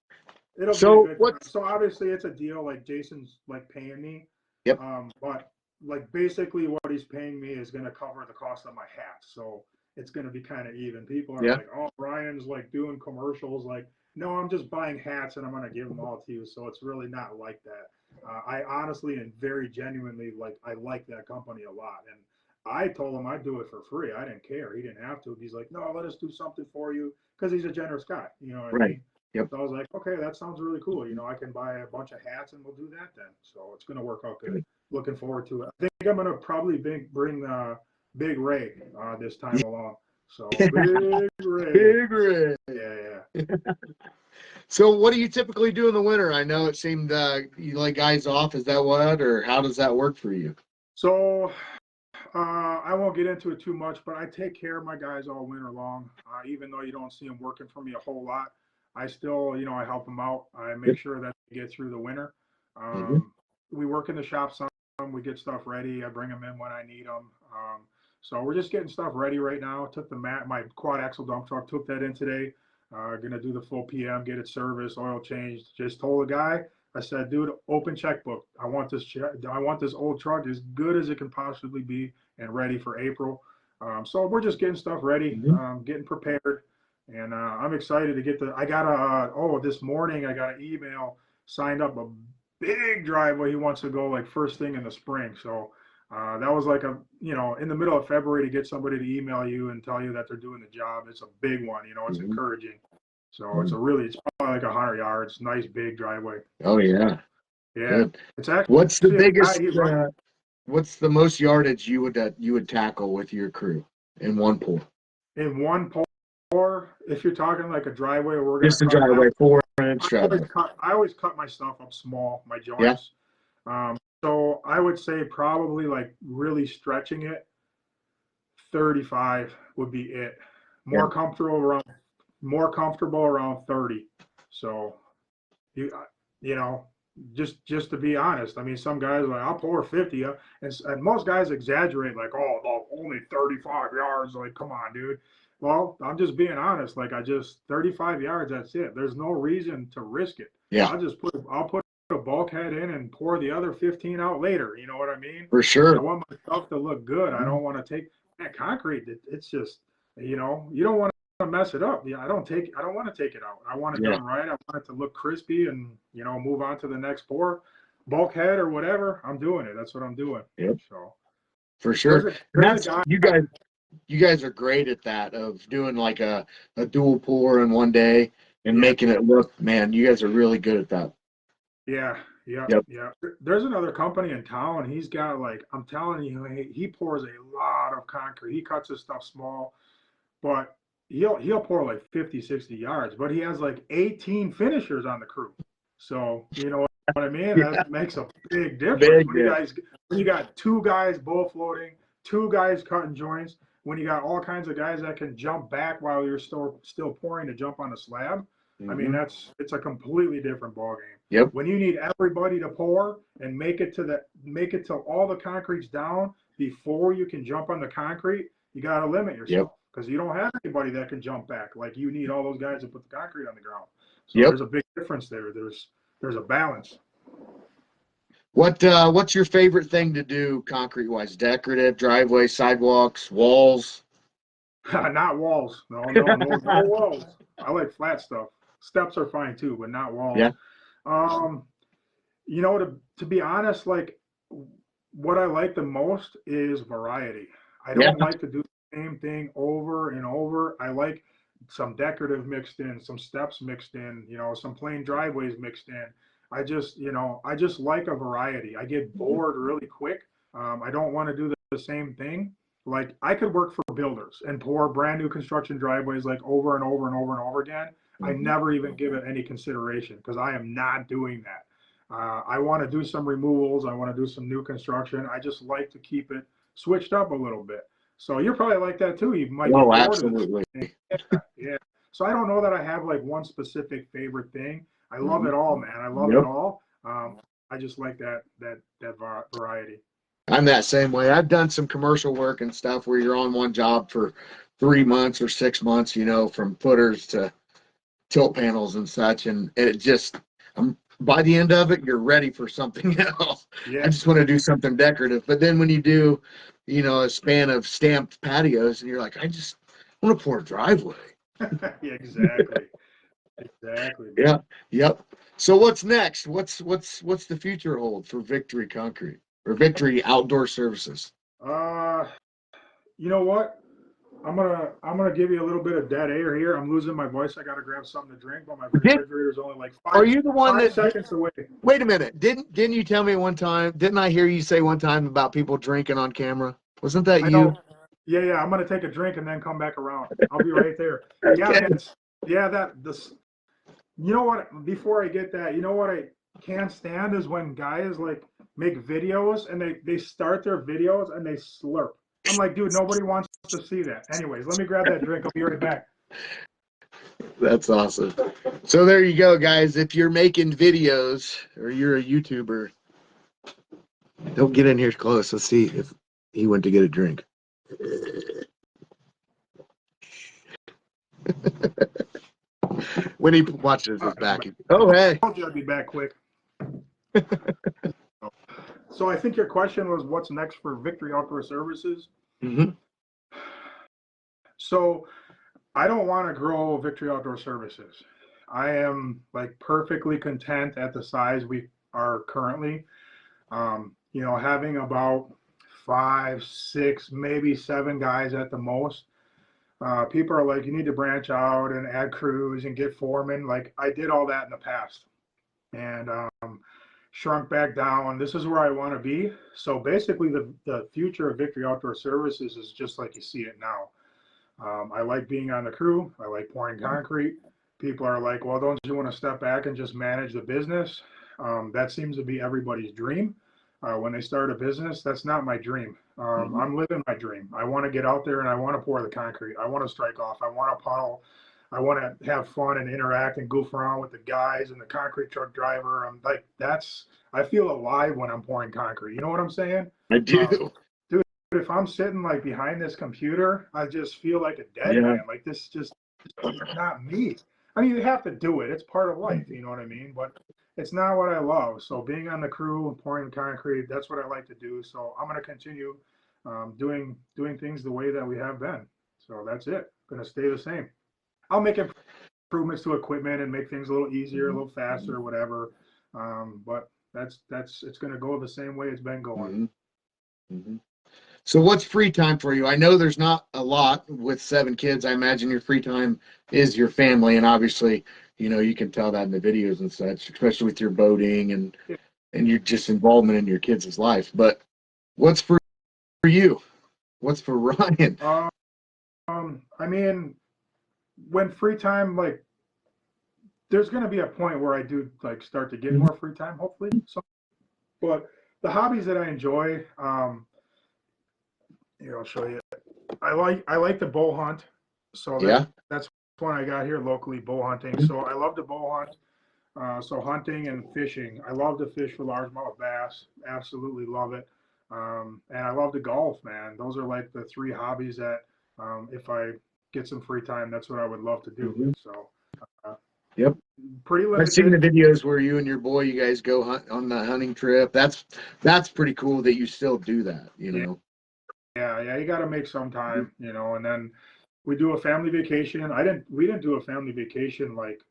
Speaker 2: it'll be a
Speaker 1: So
Speaker 2: good time.
Speaker 1: what's?
Speaker 2: So obviously it's a deal. Like Jason's like paying me.
Speaker 1: Yep.
Speaker 2: But like basically what he's paying me is going to cover the cost of my hats. So it's going to be kind of even. People are
Speaker 1: Yeah.
Speaker 2: like, oh, Ryan's like doing commercials. Like, no, I'm just buying hats and I'm going to give them all to you. So it's really not like that. I honestly and very genuinely I like that company a lot. And I told him I'd do it for free. I didn't care. He didn't have to. He's like, no, let us do something for you because he's a generous guy. You know what I
Speaker 1: Right.
Speaker 2: mean?
Speaker 1: Yep.
Speaker 2: So I was like, okay, that sounds really cool. You know, I can buy a bunch of hats and we'll do that then. So it's going to work out good.
Speaker 1: Good.
Speaker 2: Looking forward to it. I think I'm going to probably bring Big Ray this time along. So Big Ray.
Speaker 1: Big Ray.
Speaker 2: Yeah.
Speaker 1: So what do you typically do in the winter? I know it seemed you let guys off. Is that what, or how does that work for you?
Speaker 2: So I won't get into it too much, but I take care of my guys all winter long. Even though you don't see them working for me a whole lot, I still, I help them out. I make sure that they get through the winter.
Speaker 1: Mm-hmm.
Speaker 2: We work in the shop some. We get stuff ready. I bring them in when I need them. So we're just getting stuff ready right now. Took my quad axle dump truck, took that in today. Gonna do the full PM, get it serviced, oil changed. Just told the guy, I said, dude, open checkbook. I want this old truck as good as it can possibly be and ready for April. So we're just getting stuff ready,
Speaker 1: Mm-hmm.
Speaker 2: getting prepared, and I'm excited to get this morning I got an email, signed up a big driveway he wants to go like first thing in the spring. So that was like in the middle of February to get somebody to email you and tell you that they're doing the job. It's a big one, it's
Speaker 1: Mm-hmm.
Speaker 2: encouraging. So it's probably like 100 yards, nice big driveway.
Speaker 1: Oh yeah.
Speaker 2: So, yeah,
Speaker 1: Good.
Speaker 2: it's actually
Speaker 1: What's the
Speaker 2: a guy.
Speaker 1: biggest? What's the most yardage you would tackle with your crew in one pour?
Speaker 2: In one pour, if you're talking like a driveway, we're gonna
Speaker 1: Just a
Speaker 2: cut.
Speaker 1: driveway, 4-inch driveway.
Speaker 2: I always cut my stuff up small, my
Speaker 1: Yeah.
Speaker 2: joints. So I would say probably like really stretching it, 35 would be it.
Speaker 1: Yeah.
Speaker 2: More comfortable around 30. So you you know just to be honest, I mean, some guys are like, I'll pour 50, and most guys exaggerate like, oh, only 35 yards. Like, come on, dude. Well, I'm just being honest. Like, 35 yards. That's it. There's no reason to risk it.
Speaker 1: Yeah.
Speaker 2: I'll put a bulkhead in and pour the other 15 out later. You know what I mean?
Speaker 1: For sure.
Speaker 2: I want my stuff to look good. I don't want to take that concrete. It's just, you don't want to mess it up. Yeah, I don't want to take it out. I want it done right. I want it to look crispy and, move on to the next pour, bulkhead or whatever. I'm doing it. That's what I'm doing.
Speaker 1: Yep.
Speaker 2: So
Speaker 1: for sure.
Speaker 2: there's a guy,
Speaker 1: you guys are great at that, of doing like a dual pour in one day and making it look, man, you guys are really good at that.
Speaker 2: Yeah. There's another company in town. He's got, like, I'm telling you, he pours a lot of concrete. He cuts his stuff small, but he'll pour like 50, 60 yards, but he has like 18 finishers on the crew. So, you know what I mean?
Speaker 1: Yeah.
Speaker 2: That makes a big difference. When you got two guys bull floating, two guys cutting joints, when you got all kinds of guys that can jump back while you're still pouring to jump on the slab. I mean, it's a completely different ballgame.
Speaker 1: Yep.
Speaker 2: When you need everybody to pour and make it till all the concrete's down before you can jump on the concrete, you got to limit yourself because you don't have anybody that can jump back. Like, you need all those guys to put the concrete on the ground. So there's a big difference there. There's a balance.
Speaker 1: What's your favorite thing to do concrete wise? Decorative, driveway, sidewalks, walls?
Speaker 2: Not walls. No walls. I like flat stuff. Steps are fine too, but not walls.
Speaker 1: Yeah.
Speaker 2: To be honest, like, what I like the most is variety. I don't like to do the same thing over and over. I like some decorative mixed in, some steps mixed in, some plain driveways mixed in. I just like a variety. I get bored really quick. I don't want to do the same thing. Like, I could work for builders and pour brand new construction driveways like over and over and over and over again. I never even give it any consideration because I am not doing that. I want to do some removals. I want to do some new construction. I just like to keep it switched up a little bit. So you're probably like that too. You might get bored.
Speaker 1: Absolutely.
Speaker 2: Yeah. So I don't know that I have like one specific favorite thing. I love it all, man. I love it all. I just like that variety.
Speaker 1: I'm that same way. I've done some commercial work and stuff where you're on one job for 3 months or 6 months, from footers to tilt panels and such. And it just, by the end of it, you're ready for something else.
Speaker 2: Yeah.
Speaker 1: I just want to do something decorative. But then when you do, a span of stamped patios and you're like, want to pour a driveway.
Speaker 2: Yeah, exactly. Exactly, man.
Speaker 1: Yeah. Yep. So what's next? What's the future hold for Victory Concrete or Victory Outdoor Services?
Speaker 2: Uh, you know what? I'm gonna give you a little bit of dead air here. I'm losing my voice. I gotta grab something to drink, but my
Speaker 1: Did,
Speaker 2: refrigerator's only like
Speaker 1: are
Speaker 2: five
Speaker 1: you the one
Speaker 2: five
Speaker 1: that?
Speaker 2: seconds away.
Speaker 1: Wait a minute. Didn't you tell me one time? Didn't I hear you say one time about people drinking on camera? Wasn't that
Speaker 2: I
Speaker 1: you?
Speaker 2: know. Yeah, yeah. I'm gonna take a drink and then come back around. I'll be right there. Yeah,
Speaker 1: Okay.
Speaker 2: man. Yeah, that this. You know what? Before I get that, you know what I can't stand is when guys like make videos and they start their videos and they slurp. I'm like, dude, nobody wants to see that. Anyways, let me grab that drink. I'll be right back.
Speaker 1: That's awesome. So there you go, guys. If you're making videos or you're a YouTuber, don't get in here close. Let's see if he went to get a drink. When he watches
Speaker 2: All
Speaker 1: his
Speaker 2: right, I'm
Speaker 1: back.
Speaker 2: back.
Speaker 1: Oh, hey.
Speaker 2: Told you I'd be back quick. So I think your question was, what's next for Victory Outdoor Services?
Speaker 1: Mm-hmm.
Speaker 2: So I don't want to grow Victory Outdoor Services. I am like perfectly content at the size we are currently. Having about 5, 6, maybe 7 guys at the most. People are like, you need to branch out and add crews and get foremen. Like I did all that in the past and shrunk back down. This is where I want to be. So basically, the future of Victory Outdoor Services is just like you see it now. I like being on the crew. I like pouring concrete. People are like, well, don't you want to step back and just manage the business? That seems to be everybody's dream. When they start a business, that's not my dream.
Speaker 1: Mm-hmm.
Speaker 2: I'm living my dream. I want to get out there and I want to pour the concrete. I want to strike off. I want to puddle. I want to have fun and interact and goof around with the guys and the concrete truck driver. I'm like, I feel alive when I'm pouring concrete. You know what I'm saying?
Speaker 1: I
Speaker 2: Um,
Speaker 1: do.
Speaker 2: dude, if I'm sitting like behind this computer, I just feel like a dead
Speaker 1: Yeah.
Speaker 2: man. Like this just not me. I mean, you have to do it. It's part of life. You know what I mean? But it's not what I love. So being on the crew and pouring concrete, that's what I like to do. So I'm going to continue doing things the way that we have been. So that's it. Going to stay the same. I'll make improvements to equipment and make things a little easier, a little faster, or whatever. But that's it's going to go the same way it's been going.
Speaker 1: Mm-hmm. Mm-hmm. So what's free time for you? I know there's not a lot with 7 kids. I imagine your free time is your family, and obviously, you can tell that in the videos and such, especially with your boating and your just involvement in your kids' life. But what's for you? What's for Ryan?
Speaker 2: I mean, when free time, like, there's going to be a point where I do like start to get more free time, hopefully. So, but the hobbies that I enjoy, here I'll show you. I like the bow hunt, so
Speaker 1: Yeah.
Speaker 2: that's one I got here locally, bow hunting. So I love to bow hunt. So hunting and fishing. I love to fish for largemouth bass. Absolutely love it. And I love to golf, man. Those are like the 3 hobbies that, if I get some free time, that's what I would love to do.
Speaker 1: Mm-hmm.
Speaker 2: So uh,
Speaker 1: Yep.
Speaker 2: pretty
Speaker 1: I've seen the
Speaker 2: limited.
Speaker 1: videos where you and your boy, you guys go hunt on the hunting trip. That's pretty cool that you still do that.
Speaker 2: Yeah, yeah. You got to make some time, and then we do a family vacation. We didn't do a family vacation like,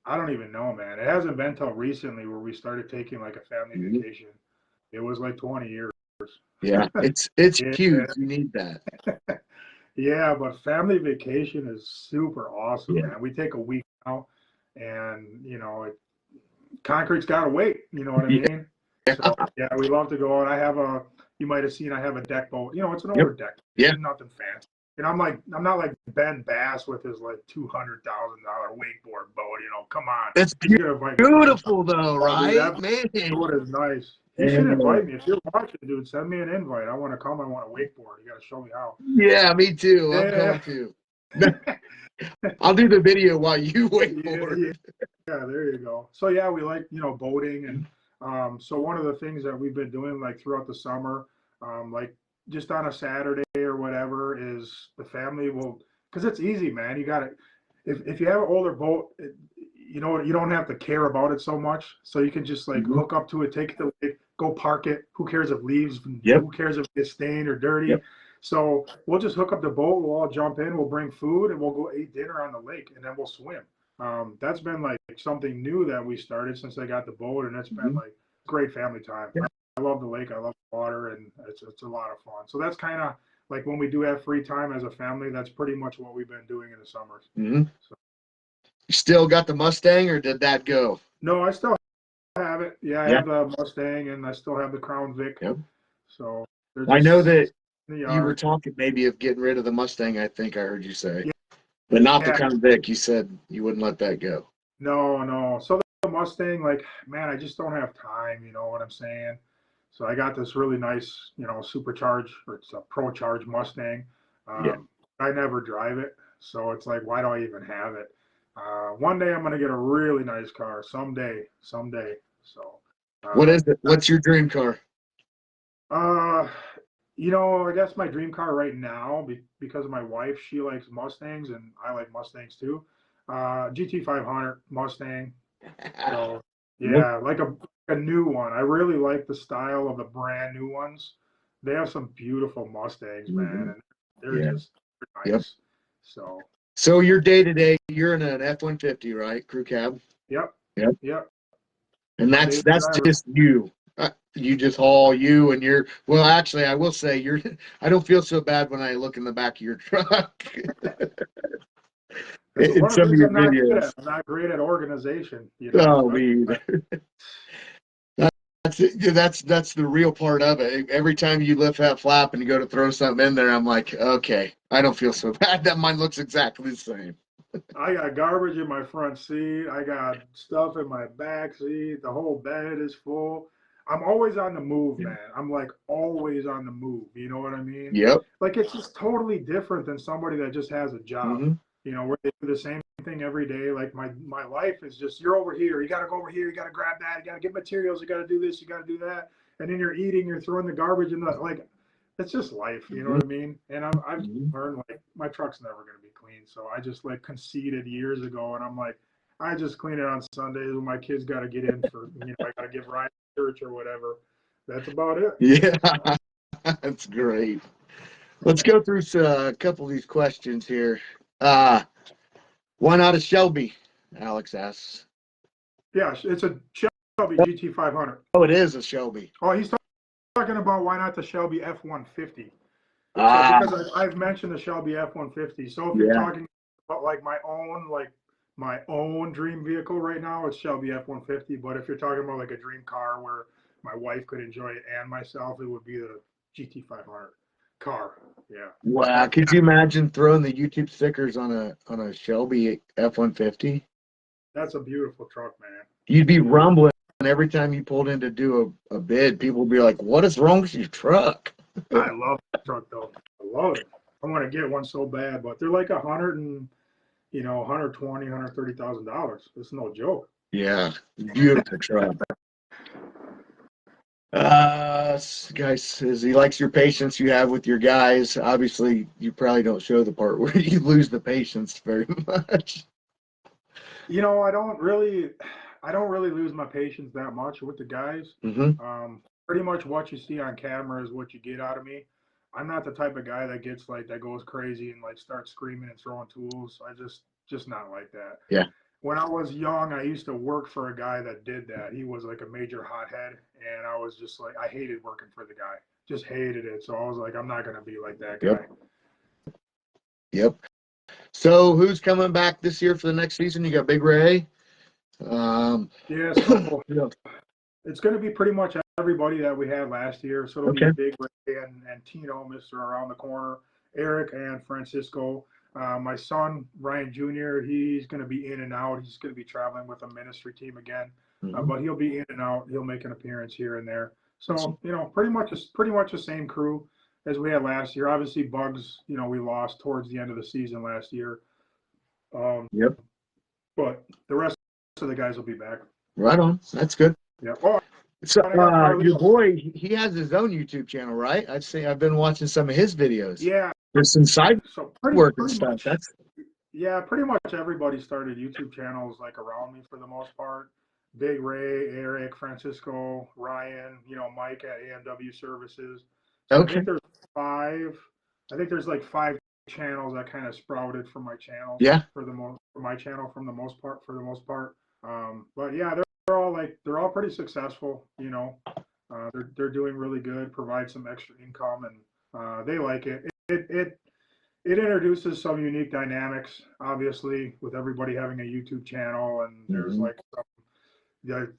Speaker 2: I don't even know, man. It hasn't been till recently where we started taking like a family
Speaker 1: Mm-hmm.
Speaker 2: vacation. It was like 20 years.
Speaker 1: Yeah, it's
Speaker 2: Yeah,
Speaker 1: huge. You need that.
Speaker 2: yeah, but family vacation is super awesome,
Speaker 1: Yeah.
Speaker 2: man. We take a week now, and concrete's got to wait. You know what I
Speaker 1: Yeah.
Speaker 2: mean? So yeah, we love to go. And you might have seen, I have a deck boat. It's an
Speaker 1: Yep.
Speaker 2: older deck,
Speaker 1: Yeah.
Speaker 2: nothing fancy. And I'm not like Ben Bass with his like $200,000 wakeboard boat. Come on,
Speaker 1: That's
Speaker 2: he's gonna invite me.
Speaker 1: beautiful though,
Speaker 2: Oh, dude,
Speaker 1: right?
Speaker 2: that
Speaker 1: Man.
Speaker 2: boat is nice. You should
Speaker 1: Yeah.
Speaker 2: invite me if you're watching, dude. Send me an invite. I want to come. I want to wakeboard. You got to show me how.
Speaker 1: Yeah, me too. I'm
Speaker 2: Yeah.
Speaker 1: coming too. I'll do the video while you wait
Speaker 2: Yeah,
Speaker 1: for
Speaker 2: yeah,
Speaker 1: it.
Speaker 2: yeah, there you go. So yeah, we like, boating and so one of the things that we've been doing like throughout the summer, like just on a Saturday or whatever is the family will, because it's easy, man. You got to, if you have an older boat, you don't have to care about it so much. So you can just like
Speaker 1: Mhm.
Speaker 2: hook up to it, take it to the lake, go park it. Who cares if leaves?
Speaker 1: Yep.
Speaker 2: Who cares if it's stained or dirty?
Speaker 1: Yep.
Speaker 2: So we'll just hook up the boat. We'll all jump in. We'll bring food, and we'll go eat dinner on the lake, and then we'll swim. That's been like something new that we started since I got the boat, and it's been
Speaker 1: Mhm.
Speaker 2: like great family time.
Speaker 1: Yeah.
Speaker 2: I love the lake. I love the water, and it's a lot of fun. So that's kind of like when we do have free time as a family. That's pretty much what we've been doing in the summers.
Speaker 1: Mhm.
Speaker 2: So,
Speaker 1: You still got the Mustang, or did that go?
Speaker 2: no, I still have it. Yeah, I
Speaker 1: Yeah.
Speaker 2: have the Mustang, and I still have the Crown Vic.
Speaker 1: Yep.
Speaker 2: So they're
Speaker 1: I know
Speaker 2: just
Speaker 1: that
Speaker 2: in the
Speaker 1: you were
Speaker 2: yard.
Speaker 1: talking maybe of getting rid of the Mustang. I think I heard you say,
Speaker 2: Yeah,
Speaker 1: but not the
Speaker 2: yeah.
Speaker 1: Crown Vic. You said you wouldn't let that go.
Speaker 2: No, no. So the Mustang, like, man, I just don't have time. You know what I'm saying? So I got this really nice, supercharged, or it's a pro charge Mustang.
Speaker 1: Yeah.
Speaker 2: I never drive it, so it's like, why do I even have it? One day I'm gonna get a really nice car. Someday. So,
Speaker 1: What
Speaker 2: uh,
Speaker 1: is it? What's your dream car?
Speaker 2: uh, I guess my dream car right now, because of my wife, she likes Mustangs, and I like Mustangs too. GT 500 Mustang. So
Speaker 1: Look.
Speaker 2: yeah, like a new one. I really like the style of the brand new ones. They have some beautiful Mustangs, man,
Speaker 1: Mhm.
Speaker 2: and they're
Speaker 1: Yeah.
Speaker 2: just
Speaker 1: Yep.
Speaker 2: nice. So
Speaker 1: So your day to day, you're in an F-150, right? Crew cab.
Speaker 2: yep,
Speaker 1: Yep.
Speaker 2: yep.
Speaker 1: And
Speaker 2: My
Speaker 1: that's
Speaker 2: daily
Speaker 1: that's
Speaker 2: driver.
Speaker 1: just you. You just haul you and your. Well, actually, I will say you're. I don't feel so bad when I look in the back of your truck
Speaker 2: That's
Speaker 1: in
Speaker 2: one of the
Speaker 1: some of
Speaker 2: things
Speaker 1: your
Speaker 2: I'm not good
Speaker 1: videos.
Speaker 2: at. I'm not great at organization,
Speaker 1: Oh,
Speaker 2: especially.
Speaker 1: me either. That's that's the real part of it. Every time you lift that flap and you go to throw something in there, I'm like, okay, I don't feel so bad. That mine looks exactly the same.
Speaker 2: I got garbage in my front seat. I got stuff in my back seat. The whole bed is full. I'm always on the move,
Speaker 1: Yeah.
Speaker 2: man. I'm like always on the move. You know what I mean?
Speaker 1: Yep.
Speaker 2: Like it's just totally different than somebody that just has a job.
Speaker 1: Hmm.
Speaker 2: Where they do the same thing every day. Like my life is just you're over here. You got to go over here. You got to grab that. You got to get materials. You got to do this. You got to do that. And then you're eating. You're throwing the garbage in the like. It's just life. You know
Speaker 1: Hmm.
Speaker 2: what I mean? And I've
Speaker 1: Hmm.
Speaker 2: learned like my truck's never going to be clean. So I just like conceded years ago, and I'm like, I just clean it on Sundays when my kids got to get in for I got to give Ryan church or whatever. That's about it.
Speaker 1: Yeah, that's great. Let's go through a couple of these questions here. Uh, why not a Shelby? Alex asks.
Speaker 2: Yeah, it's a Shelby GT 500.
Speaker 1: Oh, it is a Shelby.
Speaker 2: Oh, he's talking about why not the Shelby F-150. So
Speaker 1: Ah,
Speaker 2: because I've mentioned the Shelby F-150. So if you're
Speaker 1: yeah.
Speaker 2: talking about my own dream vehicle right now, it's Shelby F-150. But if you're talking about like a dream car where my wife could enjoy it and myself, it would be the GT 500 car. Yeah.
Speaker 1: Wow.
Speaker 2: But
Speaker 1: Could you imagine throwing the YouTube stickers on a Shelby F-150?
Speaker 2: that's a beautiful truck, man.
Speaker 1: You'd be
Speaker 2: Beautiful.
Speaker 1: rumbling every time you pulled in to do a bid. People would be like, "What is wrong with your truck?"
Speaker 2: I love the truck though. I love it. I want to get one so bad, but they're like 120, $130,000. It's no joke.
Speaker 1: Yeah, beautiful truck. Guy says he likes your patience you have with your guys. Obviously, you probably don't show the part where you lose the patience very much.
Speaker 2: I don't really lose my patience that much with the guys.
Speaker 1: Hmm.
Speaker 2: Pretty much what you see on camera is what you get out of me. I'm not the type of guy that gets like that goes crazy and like starts screaming and throwing tools. I just not like that.
Speaker 1: Yeah.
Speaker 2: When I was young, I used to work for a guy that did that. He was like a major hothead, and I was just like I hated working for the guy. Just hated it. So I was like, I'm not gonna be like that
Speaker 1: Yep.
Speaker 2: guy.
Speaker 1: Yep. So, who's coming back this year for the next season? You got Big Ray.
Speaker 2: Yeah, so
Speaker 1: Yeah.
Speaker 2: it's going to be pretty much everybody that we had last year. So it'll be
Speaker 1: Okay.
Speaker 2: Big Ray and Tino, Mr. Around the Corner, Eric and Francisco. My son, Ryan Jr., he's going to be in and out. He's going to be traveling with a ministry team again,
Speaker 1: Hmm.
Speaker 2: but he'll be in and out. He'll make an appearance here and there.
Speaker 1: Awesome.
Speaker 2: So, pretty much the same crew as we had last year. Obviously, Bugs, we lost towards the end of the season last year. Um,
Speaker 1: Yep.
Speaker 2: but the rest of the guys will be back.
Speaker 1: Right on. That's good.
Speaker 2: Yeah. Oh,
Speaker 1: So,
Speaker 2: and I got
Speaker 1: your
Speaker 2: Carlito.
Speaker 1: boy, he has his own YouTube channel, right? I've been watching some of his videos.
Speaker 2: Yeah.
Speaker 1: There's some side
Speaker 2: So
Speaker 1: work and
Speaker 2: pretty
Speaker 1: stuff.
Speaker 2: much,
Speaker 1: That's
Speaker 2: yeah, pretty much everybody started YouTube channels like around me for the most part. Big Ray, Eric, Francisco, Ryan, Mike at AMW Services. So I
Speaker 1: okay.
Speaker 2: think there's five. I think there's like 5 channels that kind of sprouted from my channel
Speaker 1: Yeah.
Speaker 2: for my channel for the most part. But yeah, they're all pretty successful. They're doing really good, provide some extra income, and they like it. It introduces some unique dynamics, obviously, with everybody having a YouTube channel, and there's
Speaker 1: Mhm.
Speaker 2: like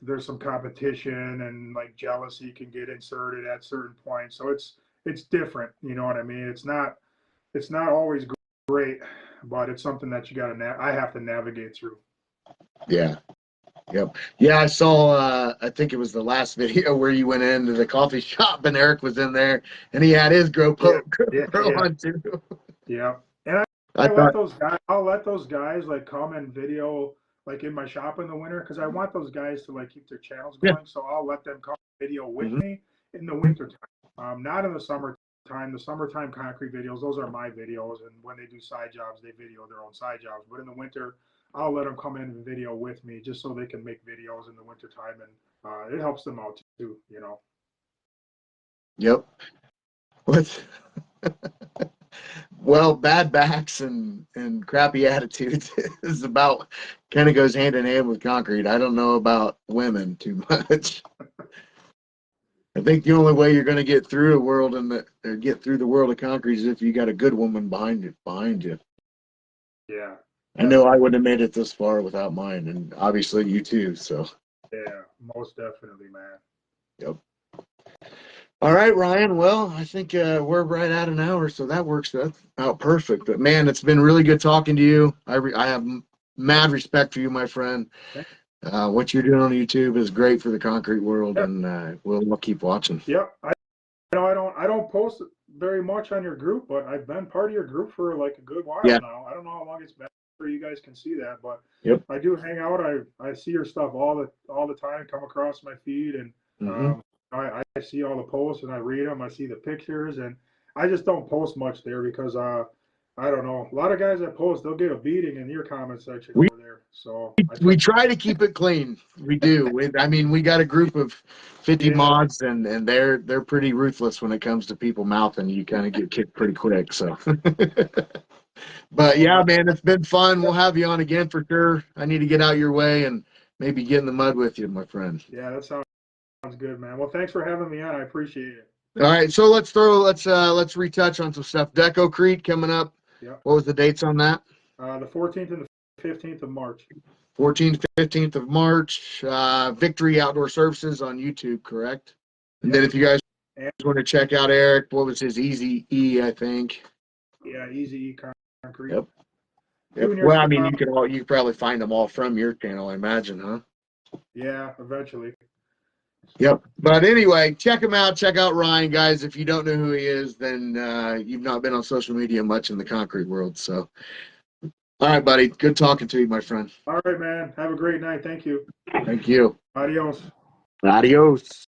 Speaker 2: there's some competition and like jealousy can get inserted at certain points. So it's different. You know what I mean? It's not always great, but it's something that I have to navigate through.
Speaker 1: Yeah. Yep. Yeah, I saw I think it was the last video where you went into the coffee shop and Eric was in there and he had his
Speaker 2: Yeah,
Speaker 1: GoPro
Speaker 2: yeah,
Speaker 1: on too.
Speaker 2: yeah. And
Speaker 1: I
Speaker 2: I let
Speaker 1: thought,
Speaker 2: those guys. I'll let those guys like come and video like in my shop in the winter because I want those guys to like keep their channels
Speaker 1: yeah.
Speaker 2: going. So I'll let them come video with
Speaker 1: Mhm.
Speaker 2: me in the winter time. Not in the summertime. The summertime concrete videos, those are my videos, and when they do side jobs, they video their own side jobs. But in the winter, I'll let them come in and video with me just so they can make videos in the winter time, and it helps them out too.
Speaker 1: Yep. What's Well, bad backs and crappy attitudes is about kind of goes hand in hand with concrete. I don't know about women too much. I think the only way you're going to get through a world or get through the world of concrete is if you got a good woman behind you. Behind you.
Speaker 2: Yeah,
Speaker 1: I know I
Speaker 2: definitely.
Speaker 1: wouldn't have made it this far without mine, and obviously you too. So,
Speaker 2: Yeah, most definitely, man.
Speaker 1: yep. All right, Ryan. Well, I think we're right at an hour, so that works out perfect. But man, it's been really good talking to you. I have mad respect for you, my friend. What you're doing on YouTube is great for the concrete world,
Speaker 2: Yeah,
Speaker 1: and we'll keep watching.
Speaker 2: yep. I don't post very much on your group, but I've been part of your group for like a good while
Speaker 1: Yeah.
Speaker 2: now. I don't know how long it's been for you guys can see that, but
Speaker 1: Yep.
Speaker 2: I do hang out. I see your stuff all the time come across my feed, and
Speaker 1: Hmm.
Speaker 2: um, I see all the posts and I read them. I see the pictures, and I just don't post much there because I don't know. A lot of guys that post, they'll get a beating in your comment section
Speaker 1: We
Speaker 2: over there. So I try.
Speaker 1: we try to keep it clean. We do. I mean, we got a group of 50
Speaker 2: Yeah,
Speaker 1: mods, and they're pretty ruthless when it comes to people mouthing. You kind of get kicked pretty quick. So, but
Speaker 2: no,
Speaker 1: yeah, man, it's been fun. We'll have you on again for sure. I need to get out your way and maybe get in the mud with you, my friend.
Speaker 2: yeah, that sounds good, man. Well, thanks for having me on. I appreciate it.
Speaker 1: All right, so let's retouch on some stuff. Deco Crete coming up.
Speaker 2: Yeah.
Speaker 1: What was the dates on that?
Speaker 2: The 14th and the 15th of March.
Speaker 1: 14th, 15th of March. Victory Outdoor Services on YouTube, correct? And then
Speaker 2: Yep.
Speaker 1: if you guys
Speaker 2: And
Speaker 1: want to check out Eric, what was his Easy E, I think.
Speaker 2: yeah, Easy Concrete.
Speaker 1: Yep. Yep.
Speaker 2: Junior,
Speaker 1: Well, I mean, you could probably find them all from your channel, I imagine, huh?
Speaker 2: yeah, eventually.
Speaker 1: Yep. But anyway, check him out. Check out Ryan, guys. If you don't know who he is, then you've not been on social media much in the concrete world. So, all right, buddy. Good talking to you, my friend.
Speaker 2: All right, man. Have a great night. Thank you.
Speaker 1: Thank you.
Speaker 2: Adios.
Speaker 1: Adios.